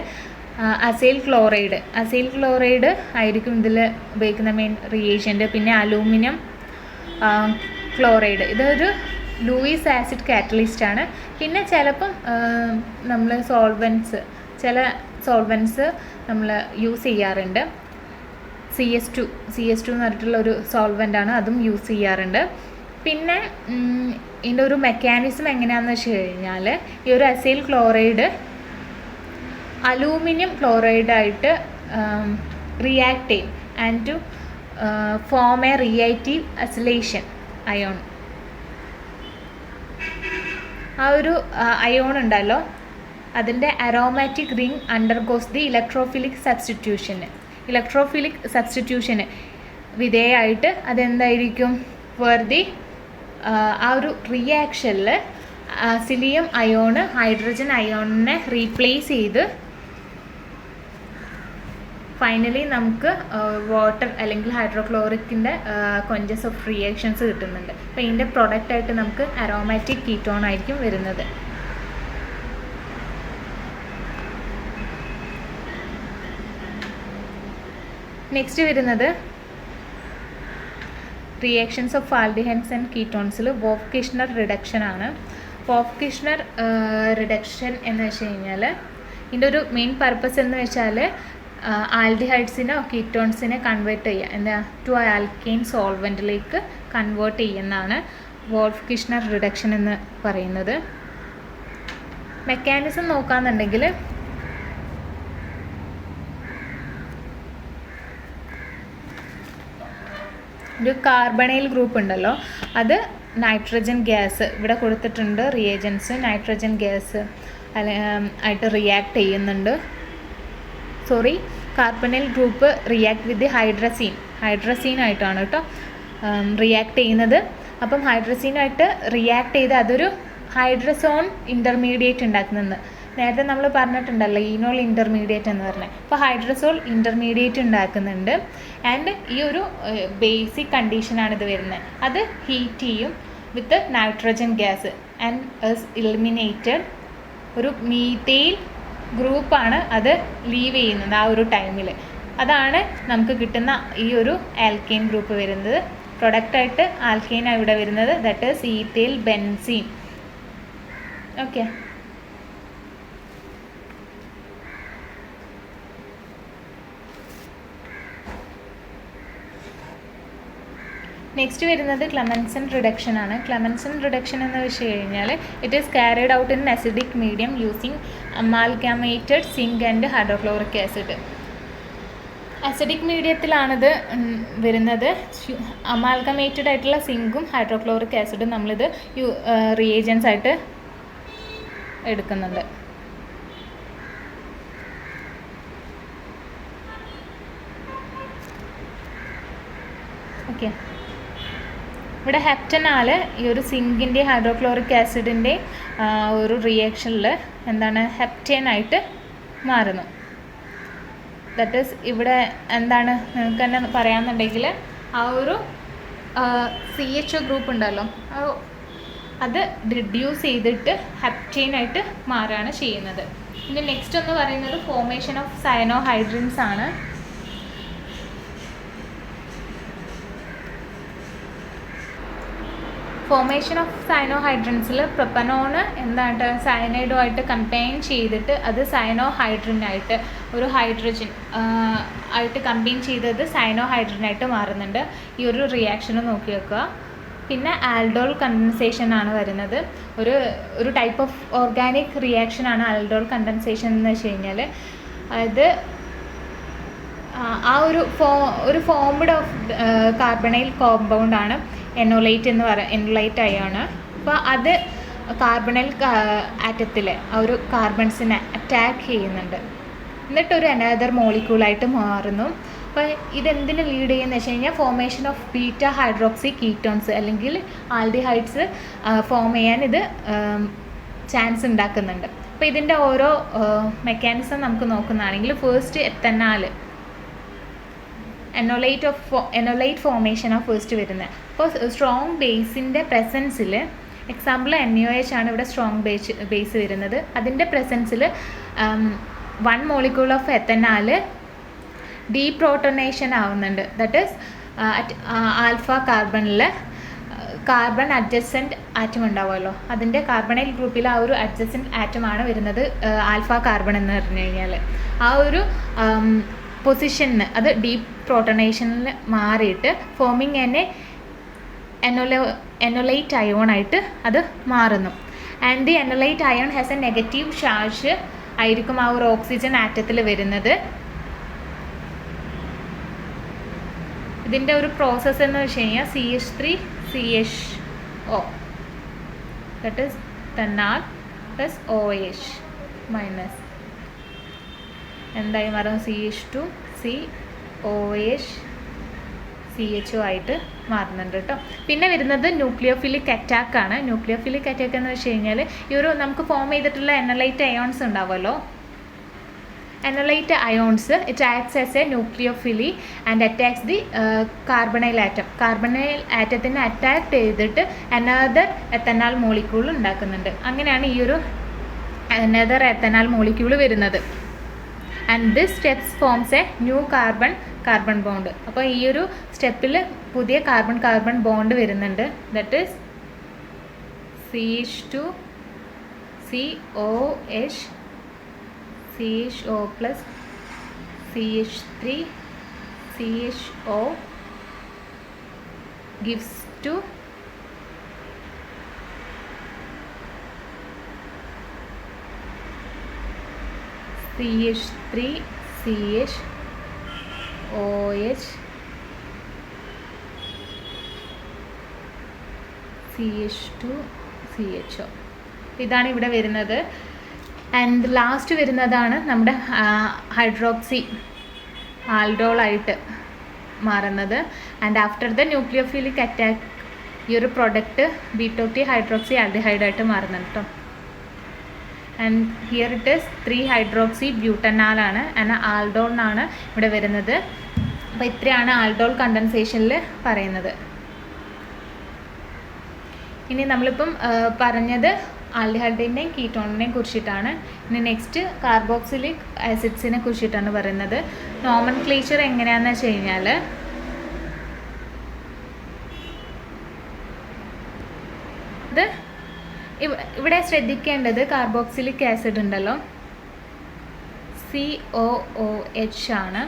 അസൈൽ ക്ലോറൈഡ് ആയിരിക്കും ഇതിൽ ഉപയോഗിക്കുന്ന മെയിൻ റിയേജൻറ്റ്. പിന്നെ അലൂമിനിയം ക്ലോറൈഡ്, ഇതൊരു ലൂയിസ് ആസിഡ് കാറ്റലിസ്റ്റ് ആണ്. പിന്നെ ചിലപ്പം നമ്മൾ ചില സോൾവൻസ് നമ്മൾ യൂസ് ചെയ്യാറുണ്ട്. CS2 എന്ന് പറഞ്ഞിട്ടുള്ള ഒരു സോൾവൻ്റാണ്, അതും യൂസ് ചെയ്യാറുണ്ട്. പിന്നെ ഇതിൻ്റെ ഒരു മെക്കാനിസം എങ്ങനെയാണെന്ന് വെച്ച് കഴിഞ്ഞാൽ ഈ ഒരു അസൈൽ ക്ലോറൈഡ് അലൂമിനിയം ക്ലോറൈഡായിട്ട് റിയാക്ട് ചെയ്യും and to form a reactive acylation ion. ആ ഒരു അയോൺ ഉണ്ടല്ലോ, അതിൻ്റെ aromatic ring undergoes the electrophilic സബ്സ്റ്റിറ്റ്യൂഷന് വിധേയമായിട്ട് അതെന്തായിരിക്കും വെറുതെ ആ ഒരു റിയാക്ഷനിൽ സിലിയം അയോണ് ഹൈഡ്രജൻ അയോണിനെ റീപ്ലേസ് ചെയ്ത് ഫൈനലി നമുക്ക് വാട്ടർ അല്ലെങ്കിൽ ഹൈഡ്രോക്ലോറിക്കിൻ്റെ കോഞ്ചസ് ഓഫ് റിയാക്ഷൻസ് കിട്ടുന്നുണ്ട്. അപ്പോൾ ഇതിൻ്റെ പ്രൊഡക്റ്റായിട്ട് നമുക്ക് അരോമാറ്റിക് കീറ്റോൺ ആയിരിക്കും വരുന്നത്. നെക്സ്റ്റ് വരുന്നത് റിയാക്ഷൻസ് ഓഫ് ആൽഡിഹൈഡ്സ് ആൻഡ് കീറ്റോൺസിൽ വോഫ്-കിഷ്ണർ റിഡക്ഷൻ ആണ്. വോഫ്-കിഷ്ണർ റിഡക്ഷൻ എന്ന് വെച്ച് കഴിഞ്ഞാൽ ഇതിൻ്റെ ഒരു മെയിൻ പർപ്പസ് എന്ന് വെച്ചാൽ ആൽഡിഹൈഡ്സിനോ കീറ്റോൺസിനെ കൺവേർട്ട് ചെയ്യുക, എന്താ ടു ആൽക്കൈൻ സോൾവെൻറ്റിലേക്ക് കൺവേർട്ട് ചെയ്യുന്നതാണ് വോൾഫ്-കിഷ്ണർ റിഡക്ഷൻ എന്ന് പറയുന്നത്. മെക്കാനിസം നോക്കാന്നുണ്ടെങ്കിൽ ഒരു കാർബണൈൽ ഗ്രൂപ്പ് ഉണ്ടല്ലോ, അത് നൈട്രജൻ ഗ്യാസ് ഇവിടെ കൊടുത്തിട്ടുണ്ട്. റിയേജൻസ് നൈട്രജൻ ഗ്യാസ് ആയിട്ട് റിയാക്ട് ചെയ്യുന്നുണ്ട്. Carbonyl group react with hydrazine ആയിട്ടാണ് കേട്ടോ റിയാക്ട് ചെയ്യുന്നത്. അപ്പം ഹൈഡ്രസീനായിട്ട് റിയാക്ട് ചെയ്ത് അതൊരു ഹൈഡ്രസോൺ ഇൻ്റർമീഡിയറ്റ് ഉണ്ടാക്കുന്നുണ്ട്. നേരത്തെ നമ്മൾ പറഞ്ഞിട്ടുണ്ടല്ലോ ഈനോൾ ഇൻ്റർമീഡിയറ്റ് എന്ന് പറഞ്ഞത്. അപ്പോൾ ഹൈഡ്രസോൾ ഇൻ്റർമീഡിയറ്റ് ഉണ്ടാക്കുന്നുണ്ട്. ആൻഡ് ഈ ഒരു ബേസിക് കണ്ടീഷനാണ് ഇത് വരുന്നത്. അത് ഹീറ്റ് ചെയ്യും with nitrogen gas and eliminated ഒരു മീഥെയിൽ ഗ്രൂപ്പാണ് അത് ലീവ് ചെയ്യുന്നത് ആ ഒരു ടൈമിൽ. അതാണ് നമുക്ക് കിട്ടുന്ന ഈ ഒരു ആൽക്കെയിൻ ഗ്രൂപ്പ് വരുന്നത്. പ്രൊഡക്റ്റായിട്ട് ആൽക്കെയിനാണ് ഇവിടെ വരുന്നത്. That is ethyl benzene. Okay. Next വരുന്നത് ക്ലെമൻസൺ റിഡക്ഷൻ ആണ്. ക്ലെമൻസൺ റിഡക്ഷൻ എന്ന് വെച്ച് കഴിഞ്ഞാൽ it is carried out in acidic medium using amalgamated zinc and hydrochloric acid. Acidic മീഡിയത്തിലാണിത് വരുന്നത്. അമാൽഗമേറ്റഡ് ആയിട്ടുള്ള സിങ്കും ഹൈഡ്രോക്ലോറിക് ആസിഡും നമ്മളിത് റിയേജൻസ് ആയിട്ട് എടുക്കുന്നുണ്ട്. ഓക്കെ. ഇവിടെ ഹെപ്റ്റനാൽ ഈ ഒരു സിങ്കിൻ്റെ ഹൈഡ്രോക്ലോറിക് ആസിഡിൻ്റെ ഒരു റിയാക്ഷനിൽ എന്താണ് ഹെപ്റ്റേനായിട്ട് മാറുന്നു. ദാറ്റ് ഈസ് ഇവിടെ എന്താണ് നിങ്ങൾക്ക് തന്നെ പറയാമെന്നുണ്ടെങ്കിൽ ആ ഒരു CHO ഗ്രൂപ്പ് ഉണ്ടല്ലോ അത് റിഡ്യൂസ് ചെയ്തിട്ട് ഹെപ്റ്റേനായിട്ട് മാറുകയാണ് ചെയ്യുന്നത്. ഇനി നെക്സ്റ്റ് എന്ന് പറയുന്നത് ഫോർമേഷൻ ഓഫ് സയനോഹൈഡ്രിൻസ് ആണ്. ഫോർമേഷൻ ഓഫ് സയനോഹൈഡ്രൻസിൽ പ്രൊപ്പനോണ് എന്താണ് സയനൈഡുമായിട്ട് കമ്പൈൻ ചെയ്തിട്ട് അത് സയനോഹൈഡ്രിനായിട്ട് ഒരു ഹൈഡ്രജൻ ആയിട്ട് കമ്പൈൻ ചെയ്തത് സയനോഹൈഡ്രിനായിട്ട് മാറുന്നുണ്ട്. ഈ ഒരു റിയാക്ഷൻ നോക്കി വെക്കുക. പിന്നെ ആൽഡോൾ കണ്ടൻസേഷൻ ആണ് വരുന്നത്. ഒരു ടൈപ്പ് ഓഫ് ഓർഗാനിക് റിയാക്ഷൻ ആണ് ആൽഡോൾ കണ്ടൻസേഷൻ എന്ന് വെച്ച് കഴിഞ്ഞാൽ അത് ആ ഒരു ഫോംഡ് ഓഫ് കാർബണൈൽ കോമ്പൗണ്ട് ആണ് എനോലൈറ്റ് എന്ന് എനോലൈറ്റ് അയോൺ. അപ്പോൾ അത് കാർബണൈൽ ആറ്റത്തിൽ ആ ഒരു കാർബൺസിനെ അറ്റാക്ക് ചെയ്യുന്നുണ്ട്. എന്നിട്ടൊരു അനദർ മോളിക്യൂളായിട്ട് മാറുന്നു. അപ്പോൾ ഇതെന്തിന് ലീഡ് ചെയ്യുന്നത് വെച്ച് കഴിഞ്ഞാൽ formation of beta hydroxy ketones അല്ലെങ്കിൽ ആൽഡിഹൈഡ്സ് ഫോം ചെയ്യാൻ ഇത് ചാൻസ് ഉണ്ടാക്കുന്നുണ്ട്. അപ്പോൾ ഇതിൻ്റെ ഓരോ മെക്കാനിസം നമുക്ക് നോക്കുന്നതാണെങ്കിൽ ഫസ്റ്റ് എത്തനാൽ എനോലൈറ്റ് ഫോർമേഷനാണ് ഫസ്റ്റ് വരുന്നത്. അപ്പോൾ സ്ട്രോങ് ബേസിൻ്റെ പ്രസൻസിൽ എക്സാമ്പിൾ NaOH ആണ് ഇവിടെ സ്ട്രോങ് ബേസ് വരുന്നത്. അതിൻ്റെ പ്രസൻസിൽ 1 മോളിക്യൂൾ ഓഫ് എത്തനാൽ ഡീപ്രോട്ടോണേഷൻ ആവുന്നുണ്ട്. ദാറ്റ് ഈസ് ആൽഫ കാർബണിൽ കാർബൺ അഡ്ജസൻറ്റ് ആറ്റം ഉണ്ടാവുമല്ലോ, അതിൻ്റെ കാർബണൈൽ ഗ്രൂപ്പിൽ ആ ഒരു അഡ്ജസൻറ്റ് ആറ്റമാണ് വരുന്നത് ആൽഫ കാർബൺ എന്ന് പറഞ്ഞു കഴിഞ്ഞാൽ. ആ ഒരു പൊസിഷന് അത് ഡീപ്പ് പ്രോട്ടോണേഷനിൽ മാറിയിട്ട് ഫോമിങ് എനോലൈറ്റ് അയോണായിട്ട് അത് മാറുന്നു. And the enolate ion has a negative charge ആയിരിക്കും ആ ഒരു ഓക്സിജൻ ആറ്റത്തിൽ വരുന്നത്. ഇതിൻ്റെ ഒരു പ്രോസസ്സ് എന്ന് വെച്ച് കഴിഞ്ഞാൽ CH3CHO ദാറ്റ് ഈസ് തന്നാൽ പ്ലസ് OH മൈനസ് എന്തായി മാറും CH2COH CHO ആയിട്ട് മാറുന്നുണ്ട് കേട്ടോ. പിന്നെ വരുന്നത് ന്യൂക്ലിയോഫിലിക് അറ്റാക്ക് ആണ്. ന്യൂക്ലിയോഫിലിക് അറ്റാക്ക് എന്ന് വെച്ച് കഴിഞ്ഞാൽ ഈ ഒരു നമുക്ക് ഫോം ചെയ്തിട്ടുള്ള എനലൈറ്റ് അയോൺസ് ഉണ്ടാവുമല്ലോ, enolate ions it acts as a nucleophile and attacks the carbonyl atom. Carbonyl ആറ്റത്തിനെ അറ്റാക്ക് ചെയ്തിട്ട് അനദർ എത്തനാൽ മോളിക്യൂൾ ഉണ്ടാക്കുന്നുണ്ട്. അങ്ങനെയാണ് ഈ ഒരു അനദർ എത്തനാൽ മോളിക്യൂൾ വരുന്നത്. And this steps forms a new carbon bond. അപ്പോൾ ഈ ഒരു സ്റ്റെപ്പിൽ പുതിയ കാർബൺ ബോണ്ട് വരുന്നുണ്ട്. That is CH2COH CHO plus CH3CHO gives to CH3CHOH CH2CHO. ഇതാണ് ഇവിടെ വരുന്നത്. ആൻഡ് ലാസ്റ്റ് വരുന്നതാണ് നമ്മുടെ ഹൈഡ്രോക്സി ആൽഡോളായിട്ട് മാറുന്നത്. And after the nucleophilic attack ഈ ഒരു പ്രൊഡക്റ്റ് ബീറ്റോക്ടി ഹൈഡ്രോക്സി ആൽഡിഹൈഡായിട്ട് മാറുന്നുണ്ട് കേട്ടോ. And here it is three hydroxy butanal and aldol ആണ് ഇവിടെ വരുന്നത്. അപ്പോൾ ഇത്രയാണ് ആൽഡോൾ കണ്ടൻസേഷനിൽ പറയുന്നത്. ഇനി നമ്മളിപ്പം പറഞ്ഞത് ആൽഡിഹൈഡിൻ്റെയും കീറ്റോണിനെയും കുറിച്ചിട്ടാണ്. ഇനി നെക്സ്റ്റ് കാർബോക്സിലിക് ആസിഡ്സിനെ കുറിച്ചിട്ടാണ് പറയുന്നത്. നോമൻക്ലേച്ചർ എങ്ങനെയാണെന്ന് വെച്ച് കഴിഞ്ഞാൽ ഇത് ഇവിടെ ശ്രദ്ധിക്കേണ്ടത് കാർബോക്സിലിക് ആസിഡ് ഉണ്ടല്ലോ, COOH ആണ്.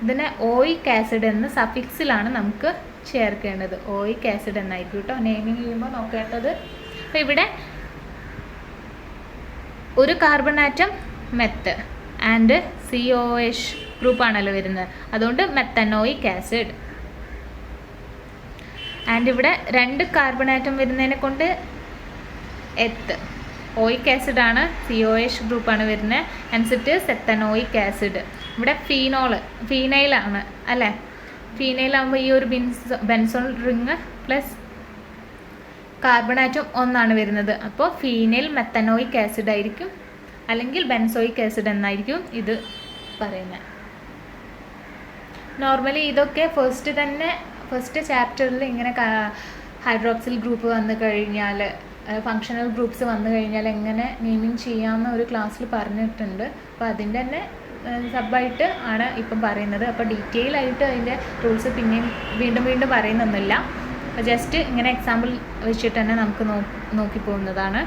ഇതിനെ ഓയിക് ആസിഡ് എന്ന സഫിക്സിലാണ് നമുക്ക് ചേർക്കേണ്ടത്. ഓയിക് ആസിഡ് എന്നായിരിക്കും കേട്ടോ നെയിമിങ് ചെയ്യുമ്പോൾ നോക്കേണ്ടത്. അപ്പോൾ ഇവിടെ ഒരു carbon atom meth and COH ഗ്രൂപ്പാണല്ലോ വരുന്നത്, അതുകൊണ്ട് മെത്തനോയിക് ആസിഡ്. ആൻഡ് ഇവിടെ 2 കാർബൺ ആറ്റം വരുന്നതിനെ കൊണ്ട് എത്ത് ഓയിക് ആസിഡാണ്, COH ഗ്രൂപ്പാണ് വരുന്നത്. And ethanoic acid. ഇവിടെ ഫീനൈലാണ് അല്ലേ. ഫീനൈലാകുമ്പോൾ ഈ ഒരു benzoyl ring plus carbon atom 1 വരുന്നത്. അപ്പോൾ ഫീനൈൽ മെത്തനോയിക് ആസിഡ് ആയിരിക്കും, അല്ലെങ്കിൽ ബെൻസോയിക് ആസിഡ് എന്നായിരിക്കും ഇത് പറയുന്നത്. നോർമലി ഇതൊക്കെ ഫസ്റ്റ് ചാപ്റ്ററിൽ ഇങ്ങനെ ഹൈഡ്രോക്സിൽ ഗ്രൂപ്പ് വന്നു കഴിഞ്ഞാൽ, ഫങ്ഷണൽ ഗ്രൂപ്പ്സ് വന്നു കഴിഞ്ഞാൽ എങ്ങനെ നെയിമിങ് ചെയ്യാമെന്ന് ഒരു ക്ലാസ്സിൽ പറഞ്ഞിട്ടുണ്ട്. അപ്പോൾ അതിൻ്റെ തന്നെ സബായിട്ട് ആണ് ഇപ്പം പറയുന്നത്. അപ്പോൾ ഡീറ്റെയിൽ ആയിട്ട് അതിൻ്റെ റൂൾസ് പിന്നെയും വീണ്ടും പറയുന്നൊന്നുമില്ല. ജസ്റ്റ് ഇങ്ങനെ എക്സാമ്പിൾ വെച്ചിട്ട് തന്നെ നമുക്ക് നോക്കി പോകുന്നതാണ്.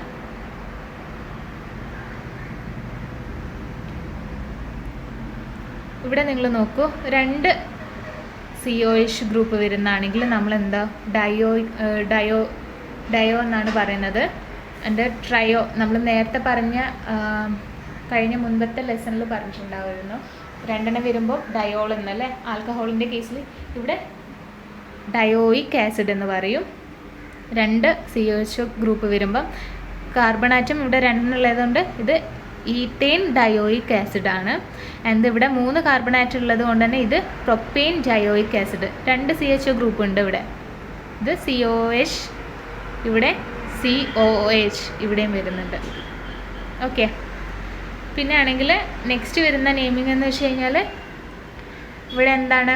ഇവിടെ നിങ്ങൾ നോക്കൂ, 2 COH ഗ്രൂപ്പ് വരുന്നതാണെങ്കിൽ നമ്മൾ എന്താ ഡയോ എന്നാണ് പറയുന്നത്. എൻ്റെ ട്രയോ നമ്മൾ നേരത്തെ പറഞ്ഞ കഴിഞ്ഞ മുൻപത്തെ ലെസണിൽ പറഞ്ഞിട്ടുണ്ടാവുമായിരുന്നു. 2 വരുമ്പോൾ ഡയോൾ എന്നല്ലേ. ആൽക്കഹോളിൻ്റെ കേസിൽ ഇവിടെ ഡയോയിക് ആസിഡ് എന്ന് പറയും. 2 COH ഗ്രൂപ്പ് വരുമ്പം കാർബൺ ആറ്റം ഇവിടെ 2 ഉള്ളതുകൊണ്ട് ഇത് ഈത്തേൻ ഡയോയിക് ആസിഡ് ആണ്. ആൻഡ് ഇവിടെ 3 കാർബൺ ആറ്റം ഉള്ളത് കൊണ്ട് തന്നെ ഇത് പ്രൊപ്പെയിൻ ഡയോയിക് ആസിഡ്. 2 CHO ഗ്രൂപ്പ് ഉണ്ട് ഇവിടെ. ഇത് COH, ഇവിടെ COOH ഇവിടെയും വരുന്നുണ്ട്. ഓക്കെ. പിന്നെ ആണെങ്കിൽ നെക്സ്റ്റ് വരുന്ന നെയിമിംഗ് എന്ന് വെച്ച് കഴിഞ്ഞാൽ ഇവിടെ എന്താണ്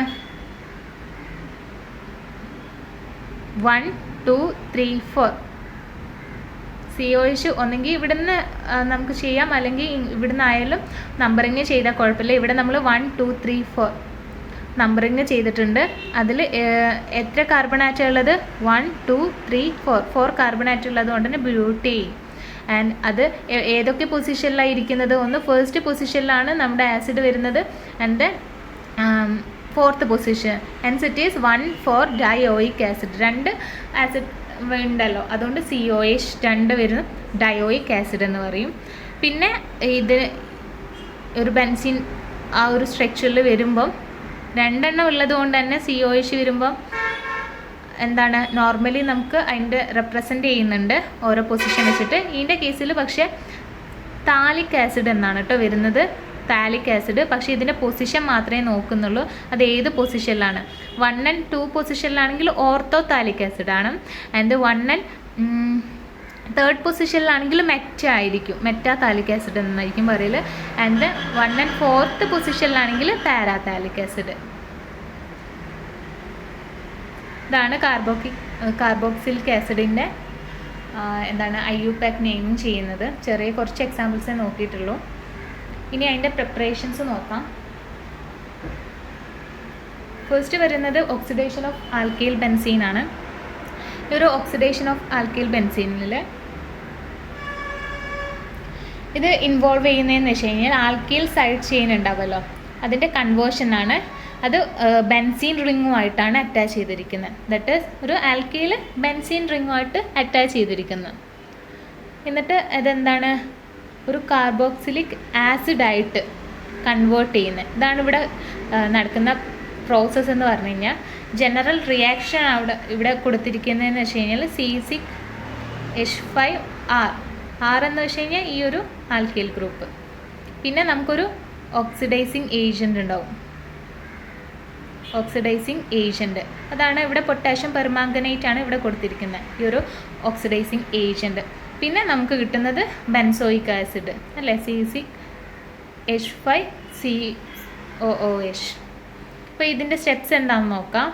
1, 2, 3, 4 COH ഒന്നെങ്കിൽ ഇവിടുന്ന് നമുക്ക് ചെയ്യാം, അല്ലെങ്കിൽ ഇവിടുന്ന് ആയാലും നമ്പറിങ് ചെയ്താൽ കുഴപ്പമില്ല. ഇവിടെ നമ്മൾ 1, 2, 3, 4 നമ്പറിങ് ചെയ്തിട്ടുണ്ട്. അതിൽ എത്ര കാർബൺ ആറ്റം ഉള്ളത്? 1, 2, 3, 4 കാർബൺ ആറ്റം ഉള്ളത് കൊണ്ട് തന്നെ ബ്യൂട്ടീൻ. ആൻഡ് അത് ഏതൊക്കെ പൊസിഷനിലായിരിക്കുന്നത്? ഒന്ന് ഫസ്റ്റ് പൊസിഷനിലാണ് നമ്മുടെ ആസിഡ് വരുന്നത്, and 4th position. And it is 1 for dioic acid. 2 acid ഉണ്ടല്ലോ, അതുകൊണ്ട് COH 2 വരുന്ന ഡയോയിക് ആസിഡ് എന്ന് പറയും. പിന്നെ ഇത് ഒരു ബെൻസീൻ ആ ഒരു സ്ട്രക്ചറിൽ വരുമ്പം 2 ഉള്ളത് കൊണ്ട് തന്നെ COH വരുമ്പം എന്താണ് നോർമലി നമുക്ക് അതിൻ്റെ റെപ്രസെൻ്റ് ചെയ്യുന്നുണ്ട് ഓരോ പൊസിഷൻ വെച്ചിട്ട്. ഇതിൻ്റെ കേസിൽ പക്ഷേ താലിക് ആസിഡ് എന്നാണ് കേട്ടോ വരുന്നത്, താലിക് ആസിഡ്. പക്ഷേ ഇതിൻ്റെ പൊസിഷൻ മാത്രമേ നോക്കുന്നുള്ളൂ, അത് ഏത് പൊസിഷനിലാണ്. 1 and 2 പൊസിഷനിലാണെങ്കിൽ ഓർത്തോ താലിക് ആസിഡ് ആണ്. ആൻഡ് 1 and 3rd പൊസിഷനിലാണെങ്കിൽ മെറ്റാ താലിക് ആസിഡ് എന്നായിരിക്കും പറയൽ. ആൻഡ് 1 and 4th പൊസിഷനിലാണെങ്കിൽ പാരാതാലിക് ആസിഡ്. ഇതാണ് കാർബോക്സിലിക് ആസിഡിൻ്റെ എന്താണ് IUPAC നെയിമിങ് ചെയ്യുന്നത്. ചെറിയ കുറച്ച് എക്സാമ്പിൾസേ നോക്കിയിട്ടുള്ളൂ. ഇനി അതിൻ്റെ പ്രിപ്പറേഷൻസ് നോക്കാം. ഫസ്റ്റ് വരുന്നത് ഓക്സിഡേഷൻ ഓഫ് ആൽക്കൈൽ ബെൻസീൻ ആണ്. ഈ ഒരു ഓക്സിഡേഷൻ ഓഫ് ആൽക്കൈൽ ബെൻസീനിൽ ഇത് ഇൻവോൾവ് ചെയ്യുന്നതെന്ന് വെച്ച് കഴിഞ്ഞാൽ ആൽക്കൈൽ സൈഡ് ചെയിൻ ഉണ്ടാവുമല്ലോ, അതിൻ്റെ കൺവേർഷനാണ്. അത് ബെൻസീൻ റിങ്ങുമായിട്ടാണ് അറ്റാച്ച് ചെയ്തിരിക്കുന്നത്. ദാറ്റ് ഈസ് ഒരു ആൽക്കൈൽ ബെൻസീൻ റിങ്ങുമായിട്ട് അറ്റാച്ച് ചെയ്തിരിക്കുന്നത്. എന്നിട്ട് അതെന്താണ് ഒരു കാർബോക്സിലിക് ആസിഡായിട്ട് കൺവേർട്ട് ചെയ്യുന്നത്. ഇതാണ് ഇവിടെ നടക്കുന്ന പ്രോസസ്സ് എന്ന് പറഞ്ഞു കഴിഞ്ഞാൽ. ജനറൽ റിയാക്ഷൻ ഇവിടെ കൊടുത്തിരിക്കുന്നതെന്ന് വെച്ച് കഴിഞ്ഞാൽ C6H5R എന്ന് വെച്ച് കഴിഞ്ഞാൽ ഈ ഒരു ആൽക്കൈൽ ഗ്രൂപ്പ്. പിന്നെ നമുക്കൊരു ഓക്സിഡൈസിങ് ഏജൻറ്റ് ഉണ്ടാവും, ഓക്സിഡൈസിങ് ഏജൻറ്റ്. അതാണ് ഇവിടെ പൊട്ടാഷ്യം പെർമാംഗനേറ്റ് ആണ് ഇവിടെ കൊടുത്തിരിക്കുന്നത്, ഈ ഒരു ഓക്സിഡൈസിങ് ഏജൻറ്റ്. പിന്നെ നമുക്ക് കിട്ടുന്നത് ബെൻസോയിക് ആസിഡ് അല്ലേ, C6H5COOH. അപ്പോൾ ഇതിൻ്റെ സ്റ്റെപ്സ് എന്താണെന്ന് നോക്കാം.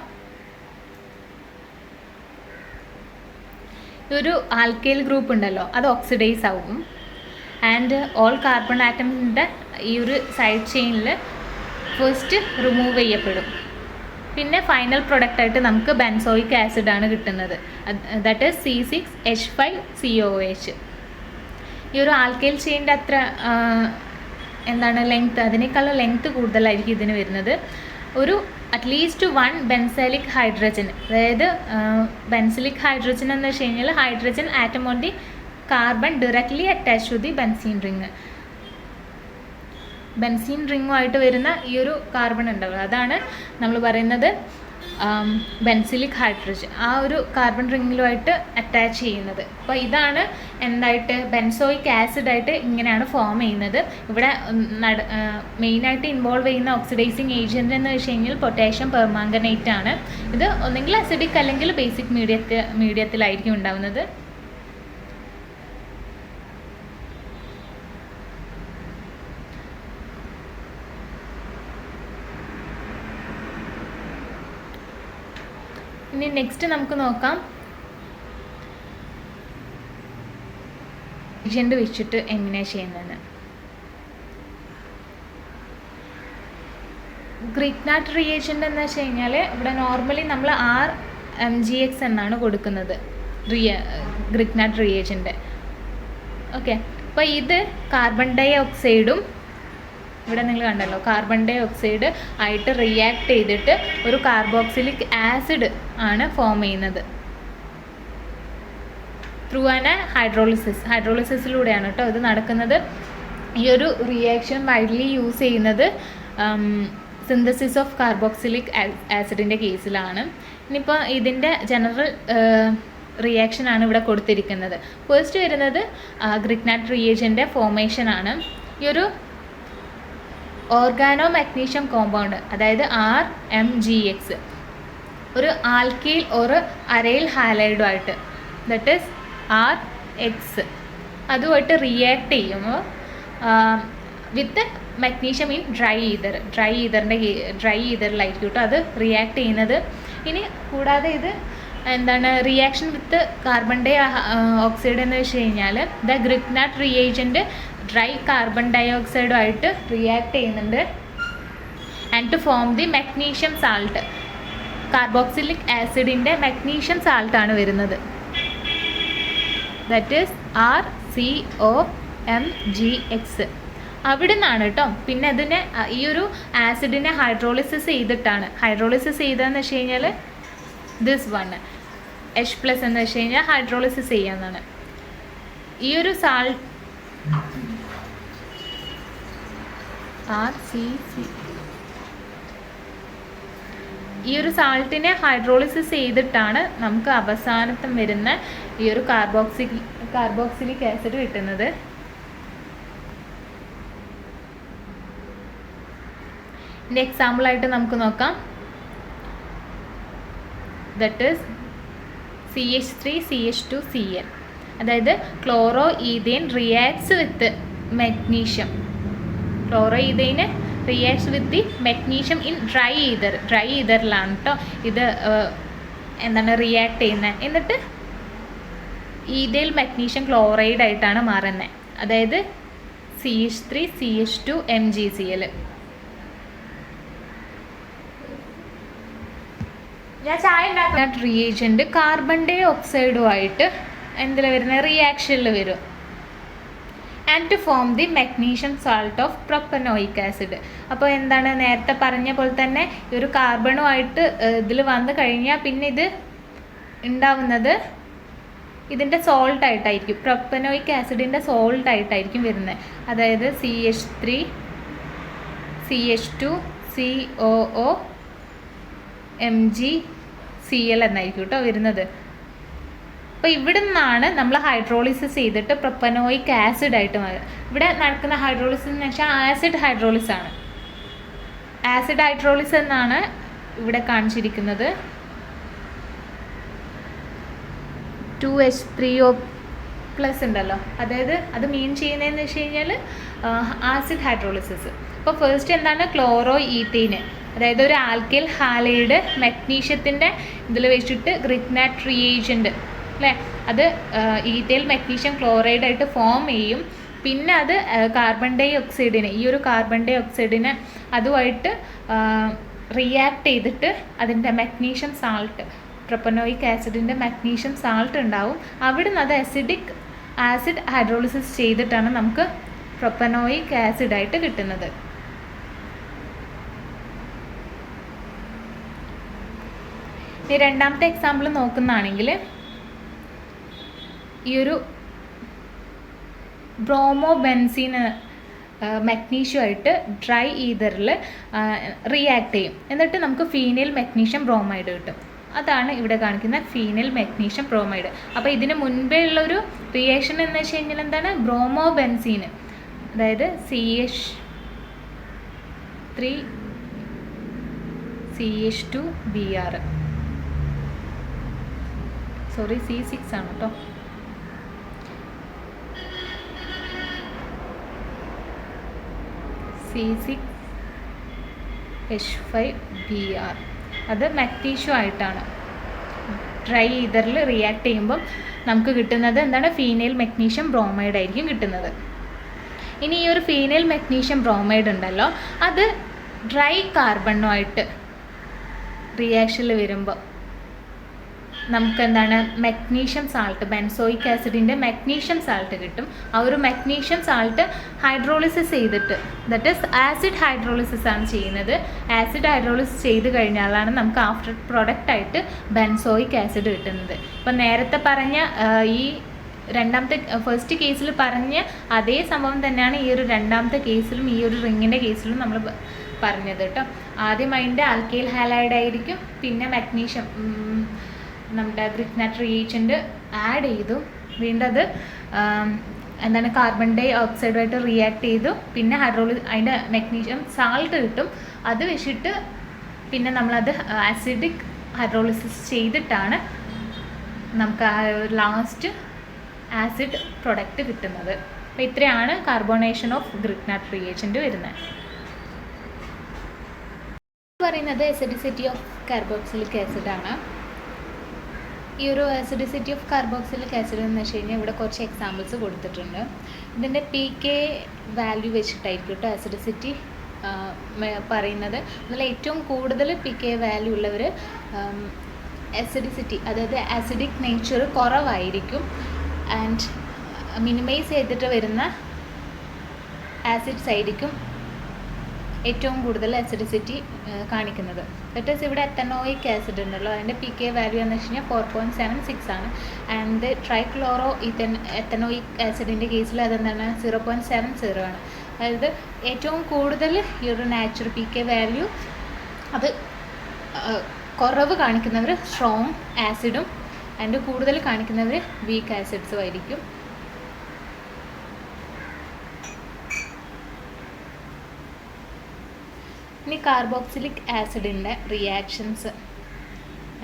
ഒരു ആൽക്കൈൽ ഗ്രൂപ്പ് ഉണ്ടല്ലോ, അത് ഓക്സിഡൈസ് ആവും. ആൻഡ് ഓൾ കാർബൺ ആറ്റംസിൻ്റെ ഈ ഒരു സൈഡ് ചെയിനിൽ ഫസ്റ്റ് റിമൂവ് ചെയ്യപ്പെടും. പിന്നെ ഫൈനൽ പ്രൊഡക്റ്റായിട്ട് നമുക്ക് ബെൻസോയിക് ആസിഡാണ് കിട്ടുന്നത്. That is C6H5COOH. ഈ ഒരു ആൽക്കൈൽ ചെയിൻ്റെ അത്ര ലെങ്ത്ത്, അതിനേക്കാളും ലെങ്ത്ത് കൂടുതലായിരിക്കും ഇതിന് വരുന്നത്. ഒരു അറ്റ്ലീസ്റ്റ് 1 ബെൻസലിക് ഹൈഡ്രജൻ, അതായത് ബെൻസിലിക് ഹൈഡ്രജൻ എന്ന് വെച്ച് കഴിഞ്ഞാൽ hydrogen atom on the carbon directly attach to the benzene ring. Benzene റിങ്ങുമായിട്ട് വരുന്ന ഈ ഒരു കാർബൺ ഉണ്ടാവുക, അതാണ് നമ്മൾ പറയുന്നത് ബെൻസിലിക് ഹൈഡ്രജൻ. ആ ഒരു കാർബൺ റിങ്ങിലുമായിട്ട് അറ്റാച്ച് ചെയ്യുന്നത്. അപ്പോൾ ഇതാണ് എന്തായിട്ട് ബെൻസോയിക് ആസിഡായിട്ട് ഇങ്ങനെയാണ് ഫോം ചെയ്യുന്നത്. ഇവിടെ മെയിനായിട്ട് ഇൻവോൾവ് ചെയ്യുന്ന ഓക്സിഡൈസിങ് ഏജൻറ്റ് എന്ന് വെച്ച് കഴിഞ്ഞാൽ പൊട്ടാഷ്യം പെർമാംഗനേറ്റ് ആണ്. ഇത് ഒന്നെങ്കിൽ അസിഡിക് അല്ലെങ്കിൽ ബേസിക് മീഡിയത്തിലായിരിക്കും ഉണ്ടാവുന്നത്. ഇനി നെക്സ്റ്റ് നമുക്ക് നോക്കാം ഏജൻറ്റ് വെച്ചിട്ട് എങ്ങനെയാണ് ചെയ്യുന്നതെന്ന്. ഗ്രിഗ്നാട്ട് റിയേജൻ്റ് എന്ന് വെച്ച് കഴിഞ്ഞാൽ ഇവിടെ നോർമലി നമ്മൾ RMgX എന്നാണ് കൊടുക്കുന്നത് ഗ്രിഗ്നാട്ട് റിയേജൻ്റ്. ഓക്കെ, അപ്പോൾ ഇത് കാർബൺ ഡൈ ഓക്സൈഡും ഇവിടെ നിങ്ങൾ കണ്ടല്ലോ കാർബൺ ഡൈ ഓക്സൈഡ് ആയിട്ട് റിയാക്ട് ചെയ്തിട്ട് ഒരു കാർബോക്സിലിക് ആസിഡ് ആണ് ഫോം ചെയ്യുന്നത് ത്രൂ ഹൈഡ്രോളിസിസിലൂടെയാണ് കേട്ടോ ഇത് നടക്കുന്നത്. ഈ ഒരു റിയാക്ഷൻ വൈഡ്ലി യൂസ് ചെയ്യുന്നത് സിന്തസിസ് ഓഫ് കാർബോക്സിലിക് ആസിഡിൻ്റെ കേസിലാണ്. ഇനിയിപ്പോൾ ഇതിൻ്റെ ജനറൽ റിയാക്ഷനാണ് ഇവിടെ കൊടുത്തിരിക്കുന്നത്. ഫസ്റ്റ് വരുന്നത് ഗ്രിഗ്നാട്ട് റിയേജൻ്റെ ഫോർമേഷൻ ആണ്. ഈ ഒരു ഓർഗാനോ മാഗ്നീഷ്യം കോമ്പൗണ്ട്, അതായത് RMgX, ഒരു ആൽക്കൈൽ ഒരു അരൈൽ ഹാലൈഡുമായിട്ട്, ദറ്റ് ഈസ് RX, അതുമായിട്ട് റിയാക്ട് ചെയ്യുമ്പോൾ വിത്ത് മഗ്നീഷ്യം ഇൻ ഡ്രൈ ഈതറിലായിരിക്കും കേട്ടോ അത് റിയാക്ട് ചെയ്യുന്നത്. ഇനി കൂടാതെ ഇത് reaction with carbon dioxide എന്ന് വെച്ച് കഴിഞ്ഞാൽ the Grignard reagent dry carbon dioxide react ചെയ്യുന്നുണ്ട് and to form the magnesium salt. Carboxylic ആസിഡിൻ്റെ മഗ്നീഷ്യം സാൾട്ടാണ് വരുന്നത്, ദറ്റ് ഈസ് RCOMgX. അവിടെ നിന്നാണ് കേട്ടോ. പിന്നെ അതിനെ ഈ ഒരു ആസിഡിനെ ഹൈഡ്രോളിസിസ് ചെയ്തതെന്ന് വെച്ച് കഴിഞ്ഞാൽ ദിസ് വൺ H+ എന്ന് വെച്ച് കഴിഞ്ഞാൽ ഹൈഡ്രോളിസിസ് ചെയ്യാമെന്നാണ്. ഈ ഒരു ഈ ഒരു സാൾട്ടിനെ ഹൈഡ്രോളിസിസ് ചെയ്തിട്ടാണ് നമുക്ക് അവസാനത്തും വരുന്ന ഈ ഒരു കാർബോക്സിലിക് ആസിഡ് കിട്ടുന്നത്. ഇതിൻ്റെ എക്സാമ്പിളായിട്ട് നമുക്ക് നോക്കാം. ദറ്റ് ഈസ് CH3CH2Cl, അതായത് chloro ethane reacts with magnesium. Chloro ethane reacts with the magnesium in dry ഈതറിലാണ് കേട്ടോ ഇത് റിയാക്ട് ചെയ്യുന്നത്. എന്നിട്ട് ഈഥൈൽ മഗ്നീഷ്യം ക്ലോറൈഡ് ആയിട്ടാണ് മാറുന്നത്, അതായത് CH3CH2MgCl. ഞാൻ ചായ ഉണ്ടാക്കുന്ന റിയേജൻറ്റ് കാർബൺ ഡൈ ഓക്സൈഡുമായിട്ട് വരുന്ന റിയാക്ഷനിൽ വരും and to form the magnesium salt of propanoic acid. അപ്പോൾ നേരത്തെ പറഞ്ഞ പോലെ തന്നെ ഈ ഒരു കാർബണുമായിട്ട് ഇതിൽ വന്നു കഴിഞ്ഞാൽ പിന്നെ ഇത് ഉണ്ടാവുന്നത് ഇതിൻ്റെ സോൾട്ടായിട്ടായിരിക്കും, പ്രൊപ്പനോയിക് ആസിഡിൻ്റെ സോൾട്ടായിട്ടായിരിക്കും വരുന്നത്. അതായത് CH3COOMgCl എന്നായിരിക്കും കേട്ടോ വരുന്നത്. അപ്പോൾ ഇവിടെ നിന്നാണ് നമ്മൾ ഹൈഡ്രോളിസിസ് ചെയ്തിട്ട് പ്രൊപ്പനോയിക് ആസിഡായിട്ട് മാറുക. ഇവിടെ നടക്കുന്ന ഹൈഡ്രോളിസിസ് എന്ന് വെച്ചാൽ ആസിഡ് ഹൈഡ്രോളിസ് എന്നാണ് ഇവിടെ കാണിച്ചിരിക്കുന്നത്. 2H3O പ്ലസ് ഉണ്ടല്ലോ, അതായത് അത് മീൻ ചെയ്യുന്നതെന്ന് വെച്ച് കഴിഞ്ഞാൽ ആസിഡ് ഹൈഡ്രോളിസിസ്. അപ്പോൾ ഫസ്റ്റ് എന്താണ് ക്ലോറോ ഈത്തീന്, അതായത് ഒരു ആൽക്കൈൽ ഹാലൈഡ് മെഗ്നീഷ്യത്തിൻ്റെ ഇതിൽ വെച്ചിട്ട് ഗ്രിഗ്നാറ്റ് റിയേജൻറ്റ് അല്ലേ, അത് ഈത്തൈൽ മെഗ്നീഷ്യം ക്ലോറൈഡായിട്ട് ഫോം ചെയ്യും. പിന്നെ അത് കാർബൺ ഡൈ ഓക്സൈഡിനെ, ഈ ഒരു കാർബൺ ഡൈ ഓക്സൈഡിനെ അതുമായിട്ട് റിയാക്ട് ചെയ്തിട്ട് അതിൻ്റെ മെഗ്നീഷ്യം സാൾട്ട്, പ്രൊപ്പനോയിക് ആസിഡിൻ്റെ മെഗ്നീഷ്യം സാൾട്ട് ഉണ്ടാവും. അവിടുന്ന് അത് ആസിഡ് ഹൈഡ്രോളിസിസ് ചെയ്തിട്ടാണ് നമുക്ക് പ്രൊപ്പനോയിക് ആസിഡായിട്ട് കിട്ടുന്നത്. ഇനി രണ്ടാമത്തെ എക്സാമ്പിൾ നോക്കുന്നതാണെങ്കിൽ ഈ ഒരു ബ്രോമോബെൻസീൻ മെഗ്നീഷ്യമായിട്ട് ഡ്രൈ ഈതറിൽ റിയാക്ട് ചെയ്യും. എന്നിട്ട് നമുക്ക് ഫീനൈൽ മെഗ്നീഷ്യം ബ്രോമൈഡ് കിട്ടും. അതാണ് ഇവിടെ കാണിക്കുന്ന ഫീനൈൽ മെഗ്നീഷ്യം ബ്രോമൈഡ്. അപ്പോൾ ഇതിന് മുൻപേ ഉള്ളൊരു റിയാക്ഷൻ എന്ന് വെച്ച് കഴിഞ്ഞാൽ എന്താണ്, ബ്രോമോബെൻസീൻ, അതായത് CH3 CH2Br, സോറി C6 ആണ് കേട്ടോ. C6H5Br, അത് മെഗ്നീഷ്യം ആയിട്ടാണ് ഡ്രൈ ഈതറിൽ റിയാക്ട് ചെയ്യുമ്പം നമുക്ക് കിട്ടുന്നത് എന്താണ്, ഫീനൈൽ മെഗ്നീഷ്യം ബ്രോമൈഡ് ആയിരിക്കും കിട്ടുന്നത്. ഇനി ഈ ഒരു ഫീനൈൽ മെഗ്നീഷ്യം ബ്രോമൈഡ് ഉണ്ടല്ലോ, അത് ഡ്രൈ കാർബണുമായിട്ട് റിയാക്ഷനിൽ വരുമ്പോൾ നമുക്ക് എന്താണ്, മെഗ്നീഷ്യം സാൾട്ട്, ബെൻസോയിക് ആസിഡിൻ്റെ മെഗ്നീഷ്യം സാൾട്ട് കിട്ടും. ആ ഒരു മെഗ്നീഷ്യം സാൾട്ട് ഹൈഡ്രോളിസിസ് ചെയ്തിട്ട്, ദറ്റ് ഈസ് ആസിഡ് ഹൈഡ്രോളിസിസ് ആണ് ചെയ്യുന്നത്. ആസിഡ് ഹൈഡ്രോളിസിസ് ചെയ്ത് കഴിഞ്ഞാലാണ് നമുക്ക് ആഫ്റ്റർ പ്രോഡക്റ്റ് ആയിട്ട് ബെൻസോയിക് ആസിഡ് കിട്ടുന്നത്. ഇപ്പം നേരത്തെ പറഞ്ഞ ഈ രണ്ടാമത്തെ ഫസ്റ്റ് കേസിൽ പറഞ്ഞ അതേ സംഭവം തന്നെയാണ് ഈ ഒരു രണ്ടാമത്തെ കേസിലും ഈ ഒരു റിങ്ങിൻ്റെ കേസിലും നമ്മൾ പറഞ്ഞത് കേട്ടോ. ആദ്യം അതിൻ്റെ ആൽക്കൈൽ ഹാലൈഡ് ആയിരിക്കും, പിന്നെ മെഗ്നീഷ്യം നമ്മുടെ ഗ്രിഗ്നാറ്റ് റിയേജൻറ്റ് ആഡ് ചെയ്തു, വീണ്ടും അത് എന്താണ് കാർബൺ ഡൈ ഓക്സൈഡുമായിട്ട് റിയാക്ട് ചെയ്തു, പിന്നെ അതിൻ്റെ മെഗ്നീഷ്യം സാൾട്ട് കിട്ടും. അത് വെച്ചിട്ട് പിന്നെ നമ്മളത് ആസിഡിക് ഹൈഡ്രോളിസിസ് ചെയ്തിട്ടാണ് നമുക്ക് ആ ലാസ്റ്റ് ആസിഡ് പ്രൊഡക്റ്റ് കിട്ടുന്നത്. അപ്പോൾ ഇത്രയാണ് കാർബണേഷൻ ഓഫ് ഗ്രിഗ്നാറ്റ് റിയേജൻറ്റ് വരുന്നത്. പറയുന്നത് അസിഡിസിറ്റി ഓഫ് കാർബോക്സിലിക് ആസിഡാണ്. ഈ ഒരു അസിഡിസിറ്റി ഓഫ് കാർബോക്സിലിക് ആസിഡ് എന്ന് വെച്ച് കഴിഞ്ഞാൽ ഇവിടെ കുറച്ച് എക്സാമ്പിൾസ് കൊടുത്തിട്ടുണ്ട്. ഇതിൻ്റെ PK വാല്യൂ വെച്ചിട്ടായിരിക്കും കേട്ടോ അസിഡിസിറ്റി പറയുന്നത്. അതിൽ ഏറ്റവും കൂടുതൽ PK വാല്യൂ ഉള്ളവർ അസിഡിസിറ്റി, അതായത് ആസിഡിക് നേച്ചർ കുറവായിരിക്കും. ആൻഡ് മിനിമൈസ് ചെയ്തിട്ട് വരുന്ന ആസിഡ്സ് ആയിരിക്കും ഏറ്റവും കൂടുതൽ അസിഡിസിറ്റി കാണിക്കുന്നത്. ദറ്റ് ഈസ് ഇവിടെ എത്തനോയിക് ആസിഡ് ഉണ്ടല്ലോ, അതിൻ്റെ PK വാല്യൂ എന്ന് വെച്ച് കഴിഞ്ഞാൽ 4.76 ആണ്. ആൻഡ് ട്രൈക്ലോറോ എത്തനോയിക് ആസിഡിൻ്റെ കേസിൽ അതെന്താണ് 0.70 ആണ്. അതായത് ഏറ്റവും കൂടുതൽ ഈ ഒരു നാച്ചുറൽ PK വാല്യൂ അത് കുറവ് കാണിക്കുന്നവർ സ്ട്രോങ് ആസിഡും അതിൻ്റെ കൂടുതൽ കാണിക്കുന്നവർ വീക്ക് ആസിഡ്സും ആയിരിക്കും. ഇനി കാർബോക്സിലിക് ആസിഡിൻ്റെ റിയാക്ഷൻസ്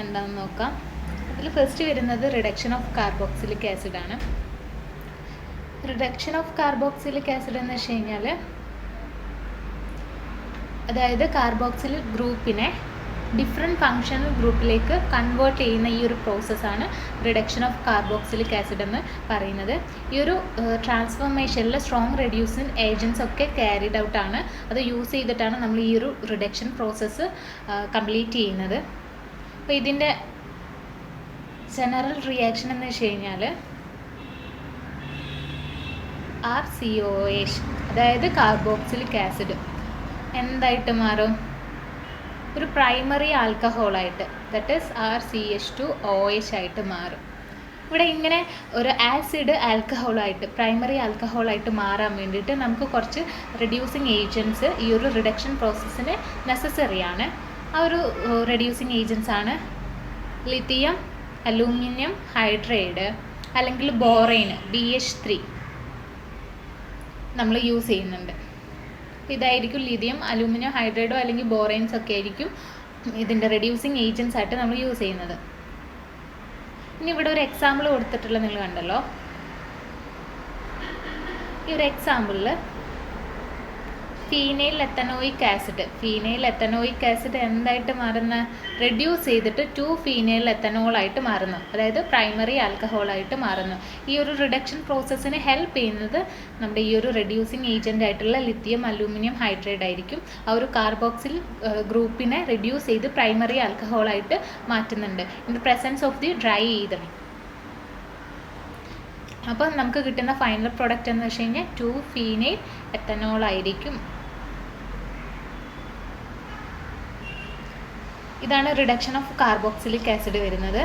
എന്താണെന്ന് നോക്കാം. അതിൽ ഫസ്റ്റ് വരുന്നത് റിഡക്ഷൻ ഓഫ് കാർബോക്സിലിക് ആസിഡാണ്. റിഡക്ഷൻ ഓഫ് കാർബോക്സിലിക് ആസിഡ് എന്ന് വെച്ച് കഴിഞ്ഞാൽ അതായത് കാർബോക്സിലിക് ഗ്രൂപ്പിനെ ഡിഫറെൻറ്റ് ഫങ്ഷണൽ ഗ്രൂപ്പിലേക്ക് കൺവേർട്ട് ചെയ്യുന്ന ഈ ഒരു പ്രോസസ്സാണ് റിഡക്ഷൻ ഓഫ് കാർബോക്സിലിക് ആസിഡ് എന്ന് പറയുന്നത്. ഈ ഒരു ട്രാൻസ്ഫോർമേഷനിൽ സ്ട്രോങ് റെഡ്യൂസിങ് ഏജൻസ് ഒക്കെ ക്യാരിഡ് ഔട്ടാണ്. അത് യൂസ് ചെയ്തിട്ടാണ് നമ്മൾ ഈ ഒരു റിഡക്ഷൻ പ്രോസസ്സ് കംപ്ലീറ്റ് ചെയ്യുന്നത്. അപ്പോൾ ഇതിൻ്റെ ജനറൽ റിയാക്ഷൻ എന്ന് വെച്ച് കഴിഞ്ഞാൽ RCOH, അതായത് കാർബോക്സിലിക് ആസിഡ് എന്തായിട്ട് മാറും, ഒരു പ്രൈമറി ആൽക്കഹോളായിട്ട്, ദറ്റ് ഈസ് RCH2OH ആയിട്ട് മാറും. ഇവിടെ ഇങ്ങനെ ഒരു ആസിഡ് ആൽക്കഹോളായിട്ട്, പ്രൈമറി ആൽക്കഹോളായിട്ട് മാറാൻ വേണ്ടിയിട്ട് നമുക്ക് കുറച്ച് റെഡ്യൂസിങ് ഏജൻറ്റ്സ് ഈ ഒരു റിഡക്ഷൻ പ്രോസസ്സിന് നെസസറിയാണ്. ആ ഒരു റെഡ്യൂസിങ് ഏജൻറ്റ്സ് ആണ് ലിത്തിയം അലൂമിനിയം ഹൈഡ്രൈഡ് അല്ലെങ്കിൽ ബോറൈൻ BH3 നമ്മൾ യൂസ് ചെയ്യുന്നുണ്ട്. ഇതായിരിക്കും ലിഥിയം അലൂമിനിയം ഹൈഡ്രൈഡോ അല്ലെങ്കിൽ ബോറൈൻസ് ഒക്കെ ആയിരിക്കും ഇതിൻ്റെ റെഡ്യൂസിങ് ഏജൻറ്റ്സ് ആയിട്ട് നമ്മൾ യൂസ് ചെയ്യുന്നത്. ഇനി ഇവിടെ ഒരു എക്സാമ്പിൾ കൊടുത്തിട്ടുള്ള നിങ്ങൾ കണ്ടല്ലോ, ഈ ഒരു എക്സാമ്പിളിൽ ഫീനൈൽ എത്തനോയിക് ആസിഡ് എന്തായിട്ട് മാറുന്ന, റെഡ്യൂസ് ചെയ്തിട്ട് 2-ഫീനൈൽ എത്തനോളായിട്ട് മാറുന്നു, അതായത് പ്രൈമറി ആൽക്കഹോളായിട്ട് മാറുന്നു. ഈ ഒരു റിഡക്ഷൻ പ്രോസസ്സിന് ഹെൽപ്പ് ചെയ്യുന്നത് നമ്മുടെ ഈ ഒരു റെഡ്യൂസിങ് ഏജൻ്റ് ആയിട്ടുള്ള ലിത്തിയം അലൂമിനിയം ഹൈഡ്രൈഡ് ആയിരിക്കും. ആ ഒരു കാർബോക്സിൽ ഗ്രൂപ്പിനെ റെഡ്യൂസ് ചെയ്ത് പ്രൈമറി ആൽക്കഹോളായിട്ട് മാറ്റുന്നുണ്ട് in the presence of the dry ether. അപ്പോൾ നമുക്ക് കിട്ടുന്ന ഫൈനൽ പ്രോഡക്റ്റ് എന്ന് വെച്ച് കഴിഞ്ഞാൽ 2-ഫീനൈൽ എത്തനോൾ ആയിരിക്കും. ഇതാണ് റിഡക്ഷൻ ഓഫ് കാർബോക്സിലിക് ആസിഡ് വരുന്നത്.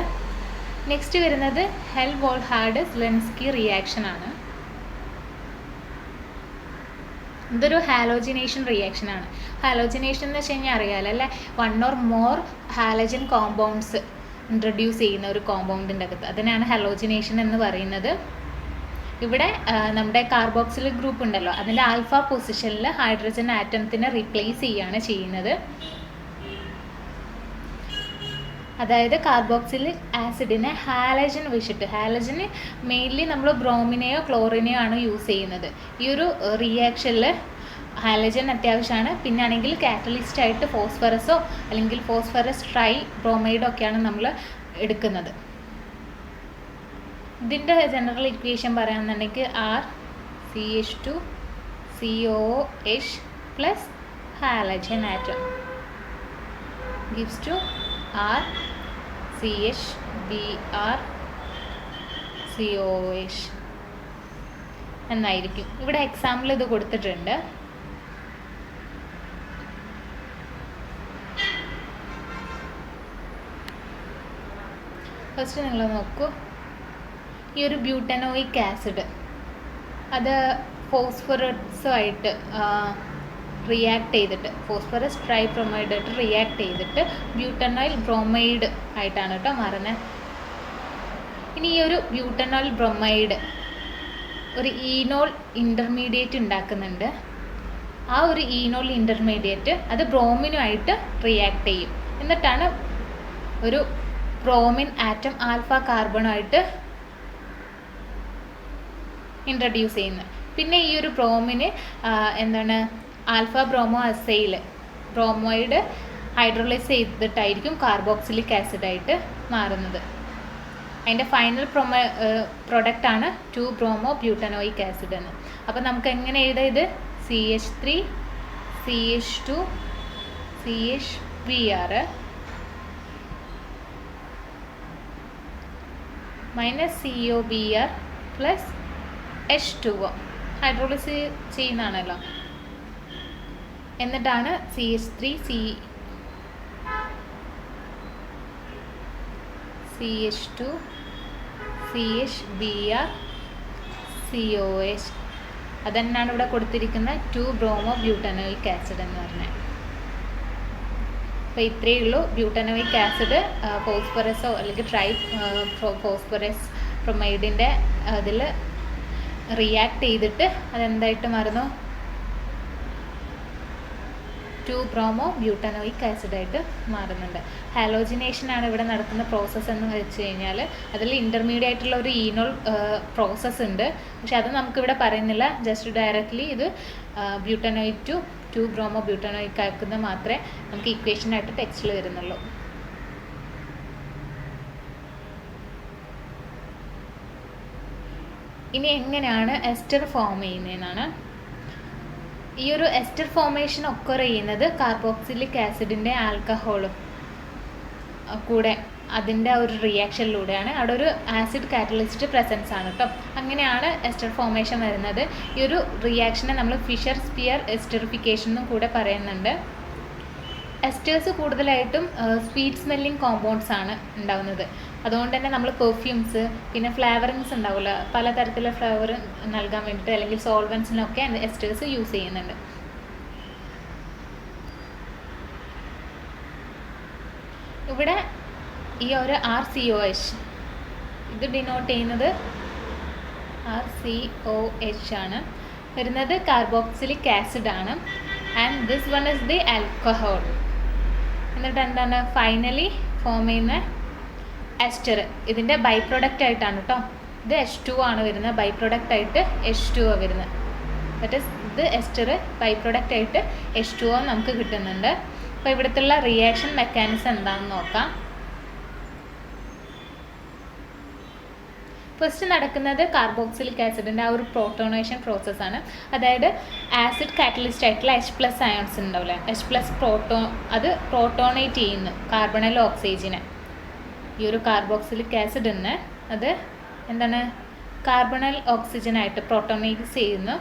നെക്സ്റ്റ് വരുന്നത് ഹെൽവോൾഹാഡ്-സ്ലെൻസ്കി റിയാക്ഷൻ ആണ്. ഇതൊരു ഹാലോജിനേഷൻ റിയാക്ഷൻ ആണ്. ഹാലോജിനേഷൻ എന്ന് വെച്ച് കഴിഞ്ഞാൽ അറിയാമല്ലോ അല്ലേ, 1 or more halogen compounds introduce ചെയ്യുന്ന ഒരു കോമ്പൗണ്ടിൻ്റെ അകത്ത്, അതിനാണ് ഹാലോജിനേഷൻ എന്ന് പറയുന്നത്. ഇവിടെ നമ്മുടെ കാർബോക്സിലിക് ഗ്രൂപ്പ് ഉണ്ടല്ലോ, അതിൻ്റെ ആൽഫ പൊസിഷനിൽ ഹൈഡ്രജൻ ആറ്റത്തിനെ റീപ്ലേസ് ചെയ്യുകയാണ് ചെയ്യുന്നത്. അതായത് കാർബോക്സിലിക് ആസിഡിനെ ഹാലജൻ വെച്ചിട്ട്, ഹാലജന് മെയിൻലി നമ്മൾ ബ്രോമിനെയോ ക്ലോറിനെയോ ആണ് യൂസ് ചെയ്യുന്നത്. ഈ ഒരു റിയാക്ഷനിൽ ഹാലജൻ അത്യാവശ്യമാണ്. പിന്നെ ആണെങ്കിൽ കാറ്റലിസ്റ്റ് ആയിട്ട് ഫോസ്ഫറസോ അല്ലെങ്കിൽ ഫോസ്ഫറസ് ട്രൈ ബ്രോമൈഡോ ഒക്കെയാണ് നമ്മൾ എടുക്കുന്നത്. ഇതിൻ്റെ ജനറൽ ഇക്വേഷൻ പറയുകയാണെന്നുണ്ടെങ്കിൽ RCH2COOH plus halogen atom gives to RCHBrCOOH എന്നായിരിക്കും. ഇവിടെ എക്സാമ്പിൾ ഇത് കൊടുത്തിട്ടുണ്ട്. ഫസ്റ്റ് നിങ്ങൾ നോക്കൂ, ഈ ഒരു ബ്യൂട്ടനോയിക് ആസിഡ് അത് ഫോസ്ഫറസുമായിട്ട് റിയാക്ട് ചെയ്തിട്ട്, ഫോസ്ഫറസ് ട്രൈ ബ്രോമൈഡായിട്ട് റിയാക്ട് ചെയ്തിട്ട് ബ്യൂട്ടനോയിൽ ബ്രോമൈഡ് ആയിട്ടാണ് കേട്ടോ മാറുന്നത്. ഇനി ഈ ഒരു ബ്യൂട്ടനോയിൽ ബ്രോമൈഡ് ഒരു ഈനോൾ ഇൻ്റർമീഡിയറ്റ് ഉണ്ടാക്കുന്നുണ്ട്. ആ ഒരു ഈനോൾ ഇൻ്റർമീഡിയറ്റ് അത് ബ്രോമിനുമായിട്ട് റിയാക്ട് ചെയ്യും. എന്നിട്ടാണ് ഒരു ബ്രോമിൻ ആറ്റം ആൽഫ കാർബണുമായിട്ട് ഇൻട്രൊഡ്യൂസ് ചെയ്യുന്നത്. പിന്നെ ഈ ഒരു ബ്രോമിന് എന്താണ് alpha bromo acyl bromide hydrolyse ചെയ്തിട്ടായിരിക്കും കാർബോക്സിലിക് ആസിഡായിട്ട് മാറുന്നത്. അതിൻ്റെ ഫൈനൽ പ്രൊഡക്റ്റാണ് 2-ബ്രോമോ ബ്യൂട്ടനോയിക് ആസിഡ് എന്ന്. അപ്പോൾ നമുക്ക് എങ്ങനെ എഴുതാം ഇത്? CH3 CH2 CHBr minus COBr plus H2O hydrolysis ചെയ്യുന്നതാണല്ലോ. എന്നിട്ടാണ് CH3 CH2 CHBr COH. അതന്നെയാണ് ഇവിടെ കൊടുത്തിരിക്കുന്ന 2-ബ്രോമോ ബ്യൂട്ടനോയിക് ആസിഡ് എന്ന് പറഞ്ഞത്. അപ്പോൾ ഇത്രയേ ഉള്ളൂ. ബ്യൂട്ടനോയിക് ആസിഡ് ഫോസ്ഫറസോ അല്ലെങ്കിൽ ഫോസ്ഫറസ് ബ്രൊമൈഡിൻ്റെ അതിൽ റിയാക്ട് ചെയ്തിട്ട് അതെന്തായിട്ട് മാറുന്നു? 2-ബ്രോമോ ബ്യൂട്ടനോയിക് ആസിഡായിട്ട് മാറുന്നുണ്ട്. ഹാലോജിനേഷനാണ് ഇവിടെ നടക്കുന്ന പ്രോസസ്സ് എന്ന് വെച്ച് കഴിഞ്ഞാൽ അതിൽ ഇൻ്റർമീഡിയറ്റ് ആയിട്ടുള്ള ഒരു ഈനോൾ പ്രോസസ്സ് ഉണ്ട്. പക്ഷെ അത് നമുക്കിവിടെ പറയുന്നില്ല. ജസ്റ്റ് ഡയറക്റ്റ്ലി ഇത് ബ്യൂട്ടനോയിക് ടു 2-ബ്രോമോ ബ്യൂട്ടനോയിക് ആക്കുന്നത് മാത്രമേ നമുക്ക് ഇക്വേഷനായിട്ട് ടെക്സ്റ്റിൽ വരുന്നുള്ളൂ. ഇനി എങ്ങനെയാണ് എസ്റ്റർ ഫോം ചെയ്യുന്നതെന്നാണ്. ഈ ഒരു എസ്റ്റർ ഫോർമേഷൻ ഒക്കർ ചെയ്യുന്നത് കാർബോക്സിലിക് ആസിഡിൻ്റെ ആൽക്കഹോളും കൂടെ അതിൻ്റെ ഒരു റിയാക്ഷനിലൂടെയാണ്. അവിടെ ഒരു ആസിഡ് കാറ്റലിസ്റ്റ് പ്രസൻസ് ആണ് കേട്ടോ. അങ്ങനെയാണ് എസ്റ്റർ ഫോർമേഷൻ വരുന്നത്. ഈ ഒരു റിയാക്ഷനെ നമ്മൾ ഫിഷർ സ്പിയർ എസ്റ്ററിഫിക്കേഷൻ എന്നും കൂടെ പറയുന്നുണ്ട്. എസ്റ്റേഴ്സ് കൂടുതലായിട്ടും സ്വീറ്റ് സ്മെല്ലിങ് കോമ്പൗണ്ട്സ് ആണ് ഉണ്ടാകുന്നത്. അതുകൊണ്ട് തന്നെ നമ്മൾ പെർഫ്യൂംസ് പിന്നെ ഫ്ലേവറിങ്സ് ഉണ്ടാവില്ല, പലതരത്തിലുള്ള ഫ്ലേവർ നൽകാൻ വേണ്ടിയിട്ട് അല്ലെങ്കിൽ സോൾവൻസിനൊക്കെ എസ്റ്റേഴ്സ് യൂസ് ചെയ്യുന്നുണ്ട്. ഇവിടെ ഈ ഒരു RCOH ഇത് ഡിനോട്ട് ചെയ്യുന്നത് RCOH ആണ് വരുന്നത്. കാർബോക്സിലിക് ആസിഡ് ആണ്. And this one is the alcohol. എന്നിട്ട് എന്താണ് ഫൈനലി ഫോം ചെയ്യുന്ന എസ്റ്റർ. ഇതിൻ്റെ ബൈ പ്രൊഡക്റ്റ് ആയിട്ടാണ് കേട്ടോ. ഇത് H2 ആണ് വരുന്നത്. ബൈ പ്രൊഡക്റ്റ് ആയിട്ട് H2O വരുന്നത്. ദാറ്റ് ഈസ് ഇത് എസ്റ്റർ ബൈ പ്രൊഡക്റ്റ് ആയിട്ട് H2O നമുക്ക് കിട്ടുന്നുണ്ട്. അപ്പോൾ ഇവിടുത്തെ റിയാക്ഷൻ മെക്കാനിസം എന്താണെന്ന് നോക്കാം. ഫസ്റ്റ് നടക്കുന്നത് കാർബോക്സിലിക് ആസിഡിൻ്റെ ആ ഒരു പ്രോട്ടോണേഷൻ പ്രോസസ്സാണ്. അതായത് ആസിഡ് കാറ്റലിസ്റ്റ് ആയിട്ടുള്ള H+ അയോൺസ് ഉണ്ടാവില്ലേ, H+ അത് പ്രോട്ടോണേറ്റ് ചെയ്യുന്നു കാർബണൽ ഓക്സിജനെ. ഈ ഒരു കാർബോക്സിലിക് ആസിഡിന് അത് എന്താണ് കാർബണൽ ഓക്സിജനായിട്ട് പ്രോട്ടോണൈസ് ചെയ്യുന്നു.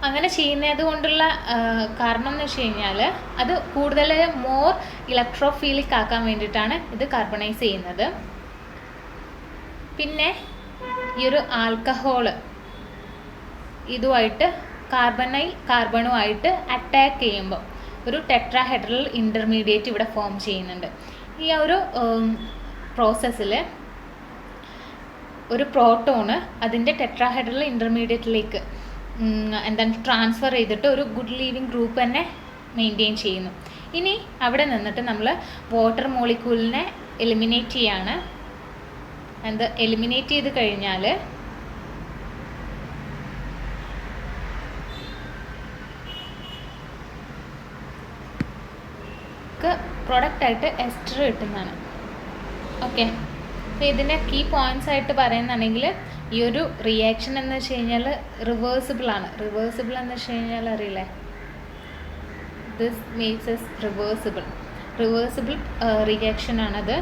അങ്ങനെ ചെയ്യുന്നത് കൊണ്ടുള്ള കാരണം എന്ന് വെച്ച് കഴിഞ്ഞാൽ അത് കൂടുതൽ മോർ ഇലക്ട്രോഫീലിക് ആക്കാൻ വേണ്ടിയിട്ടാണ് ഇത് കാർബണൈസ് ചെയ്യുന്നത്. പിന്നെ ഈ ഒരു ആൽക്കഹോള് ഇതുമായിട്ട് കാർബണുമായിട്ട് അറ്റാക്ക് ചെയ്യുമ്പോൾ ഒരു ടെട്രാഹെഡ്രൽ ഇൻ്റർമീഡിയറ്റ് ഇവിടെ ഫോം ചെയ്യുന്നുണ്ട്. ഈ ഒരു പ്രോസസ്സിൽ ഒരു പ്രോട്ടോണ് അതിൻ്റെ ടെട്രാഹെഡ്രൽ ഇൻ്റർമീഡിയറ്റിലേക്ക് എന്താണ് ട്രാൻസ്ഫർ ചെയ്തിട്ട് ഒരു ഗുഡ് ലീവിങ് ഗ്രൂപ്പ് തന്നെ മെയിൻറ്റെയിൻ ചെയ്യുന്നു. ഇനി അവിടെ നിന്നിട്ട് നമ്മൾ വാട്ടർ മോളിക്യൂളിനെ എലിമിനേറ്റ് ചെയ്യാണ്. എലിമിനേറ്റ് ചെയ്ത് കഴിഞ്ഞാൽ പ്രൊഡക്റ്റായിട്ട് എസ്റ്റർ കിട്ടുന്നതാണ്. ഓക്കെ, അപ്പോൾ ഇതിൻ്റെ കീ പോയിൻറ്റ്സ് ആയിട്ട് പറയുകയാണെങ്കിൽ ഈ ഒരു റിയാക്ഷൻ എന്ന് വെച്ച് കഴിഞ്ഞാൽ റിവേഴ്സിബിളാണ്. റിവേഴ്സിബിൾ എന്ന് വെച്ച് കഴിഞ്ഞാൽ അറിയില്ലേ, ദിസ് മേക്സ് എസ് റിവേഴ്സിബിൾ റിയാക്ഷനാണത്.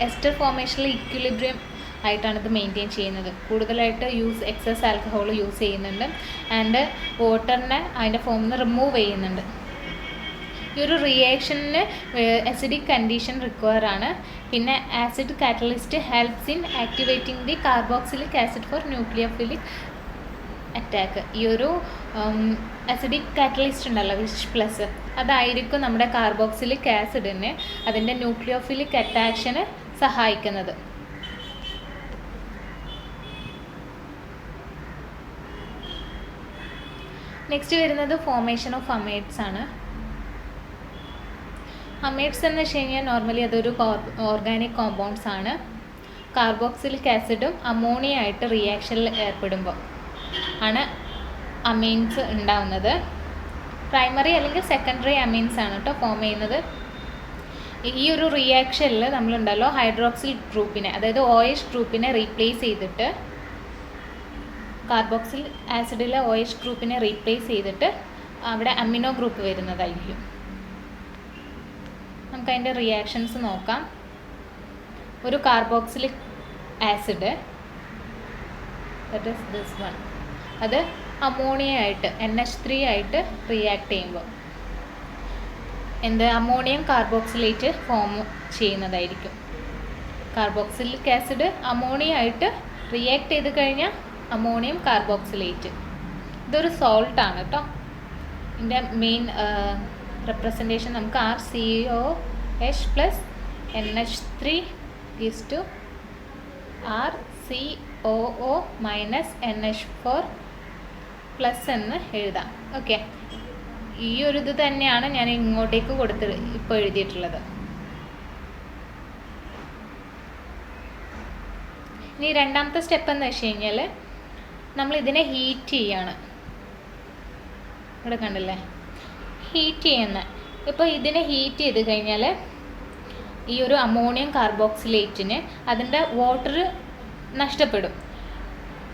എസ്റ്റർ ഫോർമേഷനിൽ ഇക്വിലിബ്രിയം ആയിട്ടാണ് ഇത് മെയിൻറ്റെയിൻ ചെയ്യുന്നത്. കൂടുതലായിട്ട് എക്സസ് ആൽക്കഹോൾ യൂസ് ചെയ്യുന്നുണ്ട് ആൻഡ് വാട്ടറിനെ അതിൻ്റെ ഫോമിൽ നിന്ന് റിമൂവ് ചെയ്യുന്നുണ്ട്. ഈ ഒരു റിയാക്ഷന് അസിഡിക് കണ്ടീഷൻ റിക്വയർ ആണ്. പിന്നെ acid catalyst helps in activating the carboxylic acid for nucleophilic attack. ഈ ഒരു അസിഡിക് കാറ്റലിസ്റ്റ് ഉണ്ടല്ലോ H+, അതായിരിക്കും നമ്മുടെ കാർബോക്സിലിക് ആസിഡിന് അതിൻ്റെ ന്യൂക്ലിയോഫിലിക് അറ്റാക്ഷന് സഹായിക്കുന്നത്. നെക്സ്റ്റ് വരുന്നത് ഫോർമേഷൻ ഓഫ് അമൈഡ്സ് ആണ്. അമൈഡ്സ് എന്ന് വെച്ച് കഴിഞ്ഞാൽ നോർമലി അതൊരു ഓർഗാനിക് കോമ്പൗണ്ട്സ് ആണ്. കാർബോക്സിലിക് ആസിഡും അമോണിയ ആയിട്ട് റിയാക്ഷനിൽ ഏർപ്പെടുമ്പോൾ ആണ് അമീൻസ് ഉണ്ടാവുന്നത്. പ്രൈമറി അല്ലെങ്കിൽ സെക്കൻഡറി അമീൻസ് ആണ് കേട്ടോ ഫോം ചെയ്യുന്നത്. ഈ ഒരു റിയാക്ഷനിൽ നമ്മളുണ്ടല്ലോ ഹൈഡ്രോക്സിൽ ഗ്രൂപ്പിനെ, അതായത് OH ഗ്രൂപ്പിനെ റീപ്ലേസ് ചെയ്തിട്ട് കാർബോക്സിൽ ആസിഡിലെ OH ഗ്രൂപ്പിനെ റീപ്ലേസ് ചെയ്തിട്ട് അവിടെ അമിനോ ഗ്രൂപ്പ് വരുന്നതായിരിക്കും. നമുക്കതിൻ്റെ റിയാക്ഷൻസ് നോക്കാം. ഒരു carboxylic acid that is this one, അത് അമോണിയ ആയിട്ട് NH3 ആയിട്ട് റിയാക്ട് ചെയ്യുമ്പോൾ അമോണിയം കാർബോക്സിലേറ്റ് ഫോം ചെയ്യുന്നതായിരിക്കും. കാർബോക്സിലിക് ആസിഡ് അമോണിയ ആയിട്ട് റിയാക്ട് ചെയ്ത് കഴിഞ്ഞാൽ അമോണിയം കാർബോക്സിലേറ്റ്. ഇതൊരു സോൾട്ടാണ് കേട്ടോ. ഇതിൻ്റെ മെയിൻ റെപ്രസെൻറ്റേഷൻ നമുക്ക് RCOH+ NH3 gives to RCOO - NH4+ എന്ന് എഴുതാം. ഓക്കെ, ഈ ഒരു ഇത് തന്നെയാണ് ഞാൻ ഇങ്ങോട്ടേക്ക് ഇപ്പോൾ എഴുതിയിട്ടുള്ളത്. ഇനി രണ്ടാമത്തെ സ്റ്റെപ്പ് എന്ന് വെച്ച് കഴിഞ്ഞാൽ നമ്മൾ ഇതിനെ ഹീറ്റ് ചെയ്യാണ്. ഇവിടെ കണ്ടില്ലേ, ഹീറ്റ് ചെയ്യുന്ന. ഇപ്പോൾ ഇതിനെ ഹീറ്റ് ചെയ്ത് കഴിഞ്ഞാൽ ഈ ഒരു അമോണിയം കാർബോക്സിലേറ്റിന് അതിൻ്റെ വാട്ടർ നഷ്ടപ്പെടും.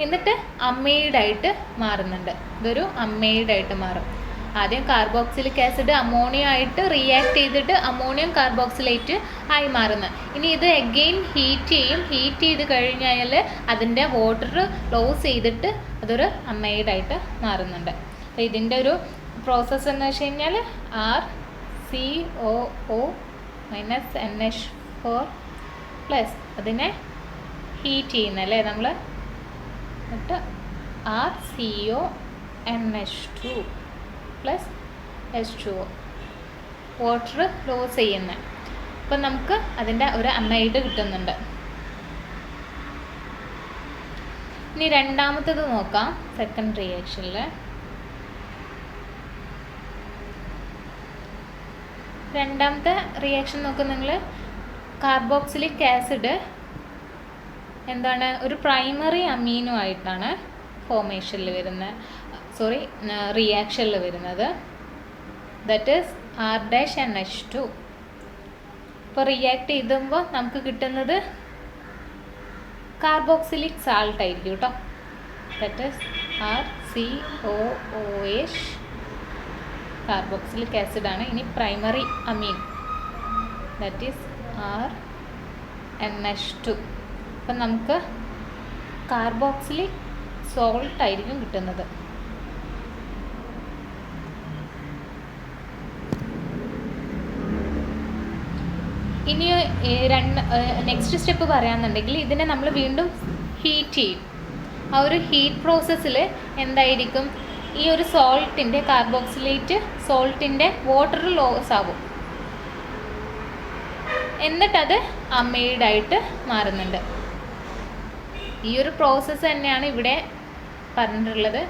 എന്നിട്ട് അമൈഡായിട്ട് മാറുന്നുണ്ട്. ഇതൊരു അമൈഡായിട്ട് മാറും. ആദ്യം കാർബോക്സിലിക് ആസിഡ് അമോണിയ ആയിട്ട് റിയാക്ട് ചെയ്തിട്ട് അമോണിയം കാർബോക്സിലേറ്റ് ആയി മാറുന്നത്. ഇനി ഇത് അഗെയിൻ ഹീറ്റ് ചെയ്യും. ഹീറ്റ് ചെയ്ത് കഴിഞ്ഞാൽ അതിൻ്റെ വാട്ടർ ലോസ് ചെയ്തിട്ട് അതൊരു അമൈഡായിട്ട് മാറുന്നുണ്ട്. അപ്പോൾ ഇതിൻ്റെ ഒരു പ്രോസസ്സ് എന്ന് വെച്ച് കഴിഞ്ഞാൽ RCOO - NH4+ അതിനെ ഹീറ്റ് ചെയ്യുന്നല്ലേ നമ്മൾ. എന്നിട്ട് RCONH2+ H2O വാട്ടർ ലോസ് ചെയ്യുന്നത്. അപ്പം നമുക്ക് അതിൻ്റെ ഒരു അമൈഡ് കിട്ടുന്നുണ്ട്. ഇനി രണ്ടാമത്തേത് നോക്കാം. സെക്കൻഡ് റിയാക്ഷനിൽ രണ്ടാമത്തെ റിയാക്ഷൻ നോക്കുക നിങ്ങൾ. കാർബോക്സിലിക് ആസിഡ് എന്താണ്, ഒരു പ്രൈമറി അമീനോ ആയിട്ടാണ് ഫോർമേഷനിൽ വരുന്ന റിയാക്ഷനിൽ വരുന്നത്. That is R-NH2. ഇപ്പോൾ റിയാക്ട് ചെയ്തുമ്പോൾ നമുക്ക് കിട്ടുന്നത് കാർബോക്സിലിക് സാൾട്ട് ആയിരിക്കും കേട്ടോ. ദറ്റ് ഈസ് RCOOH, കാർബോക്സിലിക് ആസിഡാണ്. ഇനി primary Ameen that is R-NH2. അപ്പം നമുക്ക് കാർബോക്സിലിക് സോൾട്ട് ആയിരിക്കും കിട്ടുന്നത്. ഇനി നെക്സ്റ്റ് സ്റ്റെപ്പ് പറയാമെന്നുണ്ടെങ്കിൽ ഇതിനെ നമ്മൾ വീണ്ടും ഹീറ്റ് ചെയ്യും. ആ ഒരു ഹീറ്റ് പ്രോസസ്സിൽ എന്തായിരിക്കും, ഈ ഒരു സോൾട്ടിൻ്റെ കാർബോക്സിലേറ്റ് സോൾട്ടിൻ്റെ വാട്ടർ ലോസ് ആവും, എന്നിട്ടത് അമൈഡായിട്ട് മാറുന്നുണ്ട്. ഈ ഒരു പ്രോസസ്സ് തന്നെയാണ് ഇവിടെ പറഞ്ഞിട്ടുള്ളത്.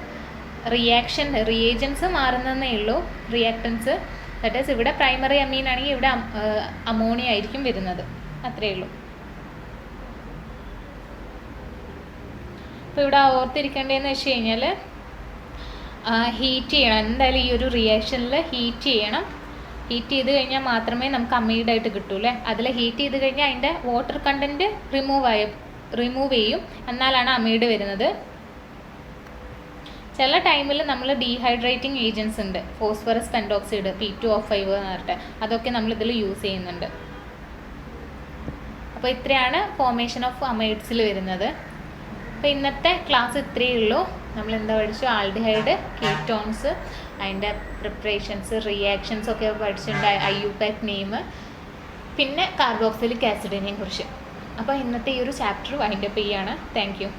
റിയേജൻസ് മാറുന്നതേ ഉള്ളൂ, റിയാക്ടൻസ്. ദാറ്റ് ഈസ് ഇവിടെ പ്രൈമറി അമീൻ ആണെങ്കിൽ ഇവിടെ അമോണിയ ആയിരിക്കും വരുന്നത്, അത്രയേ ഉള്ളൂ. അപ്പോൾ ഇവിടെ ഓർത്തിരിക്കേണ്ടതെന്ന് വെച്ച് കഴിഞ്ഞാൽ ഹീറ്റ് ചെയ്യണം, എന്തായാലും ഈ ഒരു റിയാക്ഷനിൽ ഹീറ്റ് ചെയ്യണം. ഹീറ്റ് ചെയ്ത് കഴിഞ്ഞാൽ മാത്രമേ നമുക്ക് അമൈഡായിട്ട് കിട്ടൂല്ലേ. അതിൽ ഹീറ്റ് ചെയ്ത് കഴിഞ്ഞാൽ അതിൻ്റെ വാട്ടർ കണ്ടൻറ്റ് റിമൂവ് ചെയ്യും, എന്നാലാണ് അമൈഡ് വരുന്നത്. ചില ടൈമിൽ നമ്മൾ ഡീഹൈഡ്രേറ്റിംഗ് ഏജൻസ് ഉണ്ട്, ഫോസ്ഫറസ് പെൻഡോക്സൈഡ് P2O5 എന്ന് പറഞ്ഞിട്ട്, അതൊക്കെ നമ്മളിതിൽ യൂസ് ചെയ്യുന്നുണ്ട്. അപ്പോൾ ഇത്രയാണ് ഫോർമേഷൻ ഓഫ് അമൈഡ്സിൽ വരുന്നത്. അപ്പോൾ ഇന്നത്തെ ക്ലാസ് ഇത്രയേ ഉള്ളൂ. നമ്മൾ എന്താ പഠിച്ചു, ആൽഡിഹൈഡ്, കീറ്റോൺസ്, അതിൻ്റെ പ്രിപ്പറേഷൻസ്, റിയാക്ഷൻസ് ഒക്കെ പഠിച്ചിട്ടുണ്ട്, IUPAC നെയിം, പിന്നെ കാർബോക്സിലിക് ആസിഡിനെയും കുറിച്ച്. അപ്പോൾ ഇന്നത്തെ ഈ ഒരു ചാപ്റ്റർ വൈൻഡപ്പ് ചെയ്യാണ്. Thank you.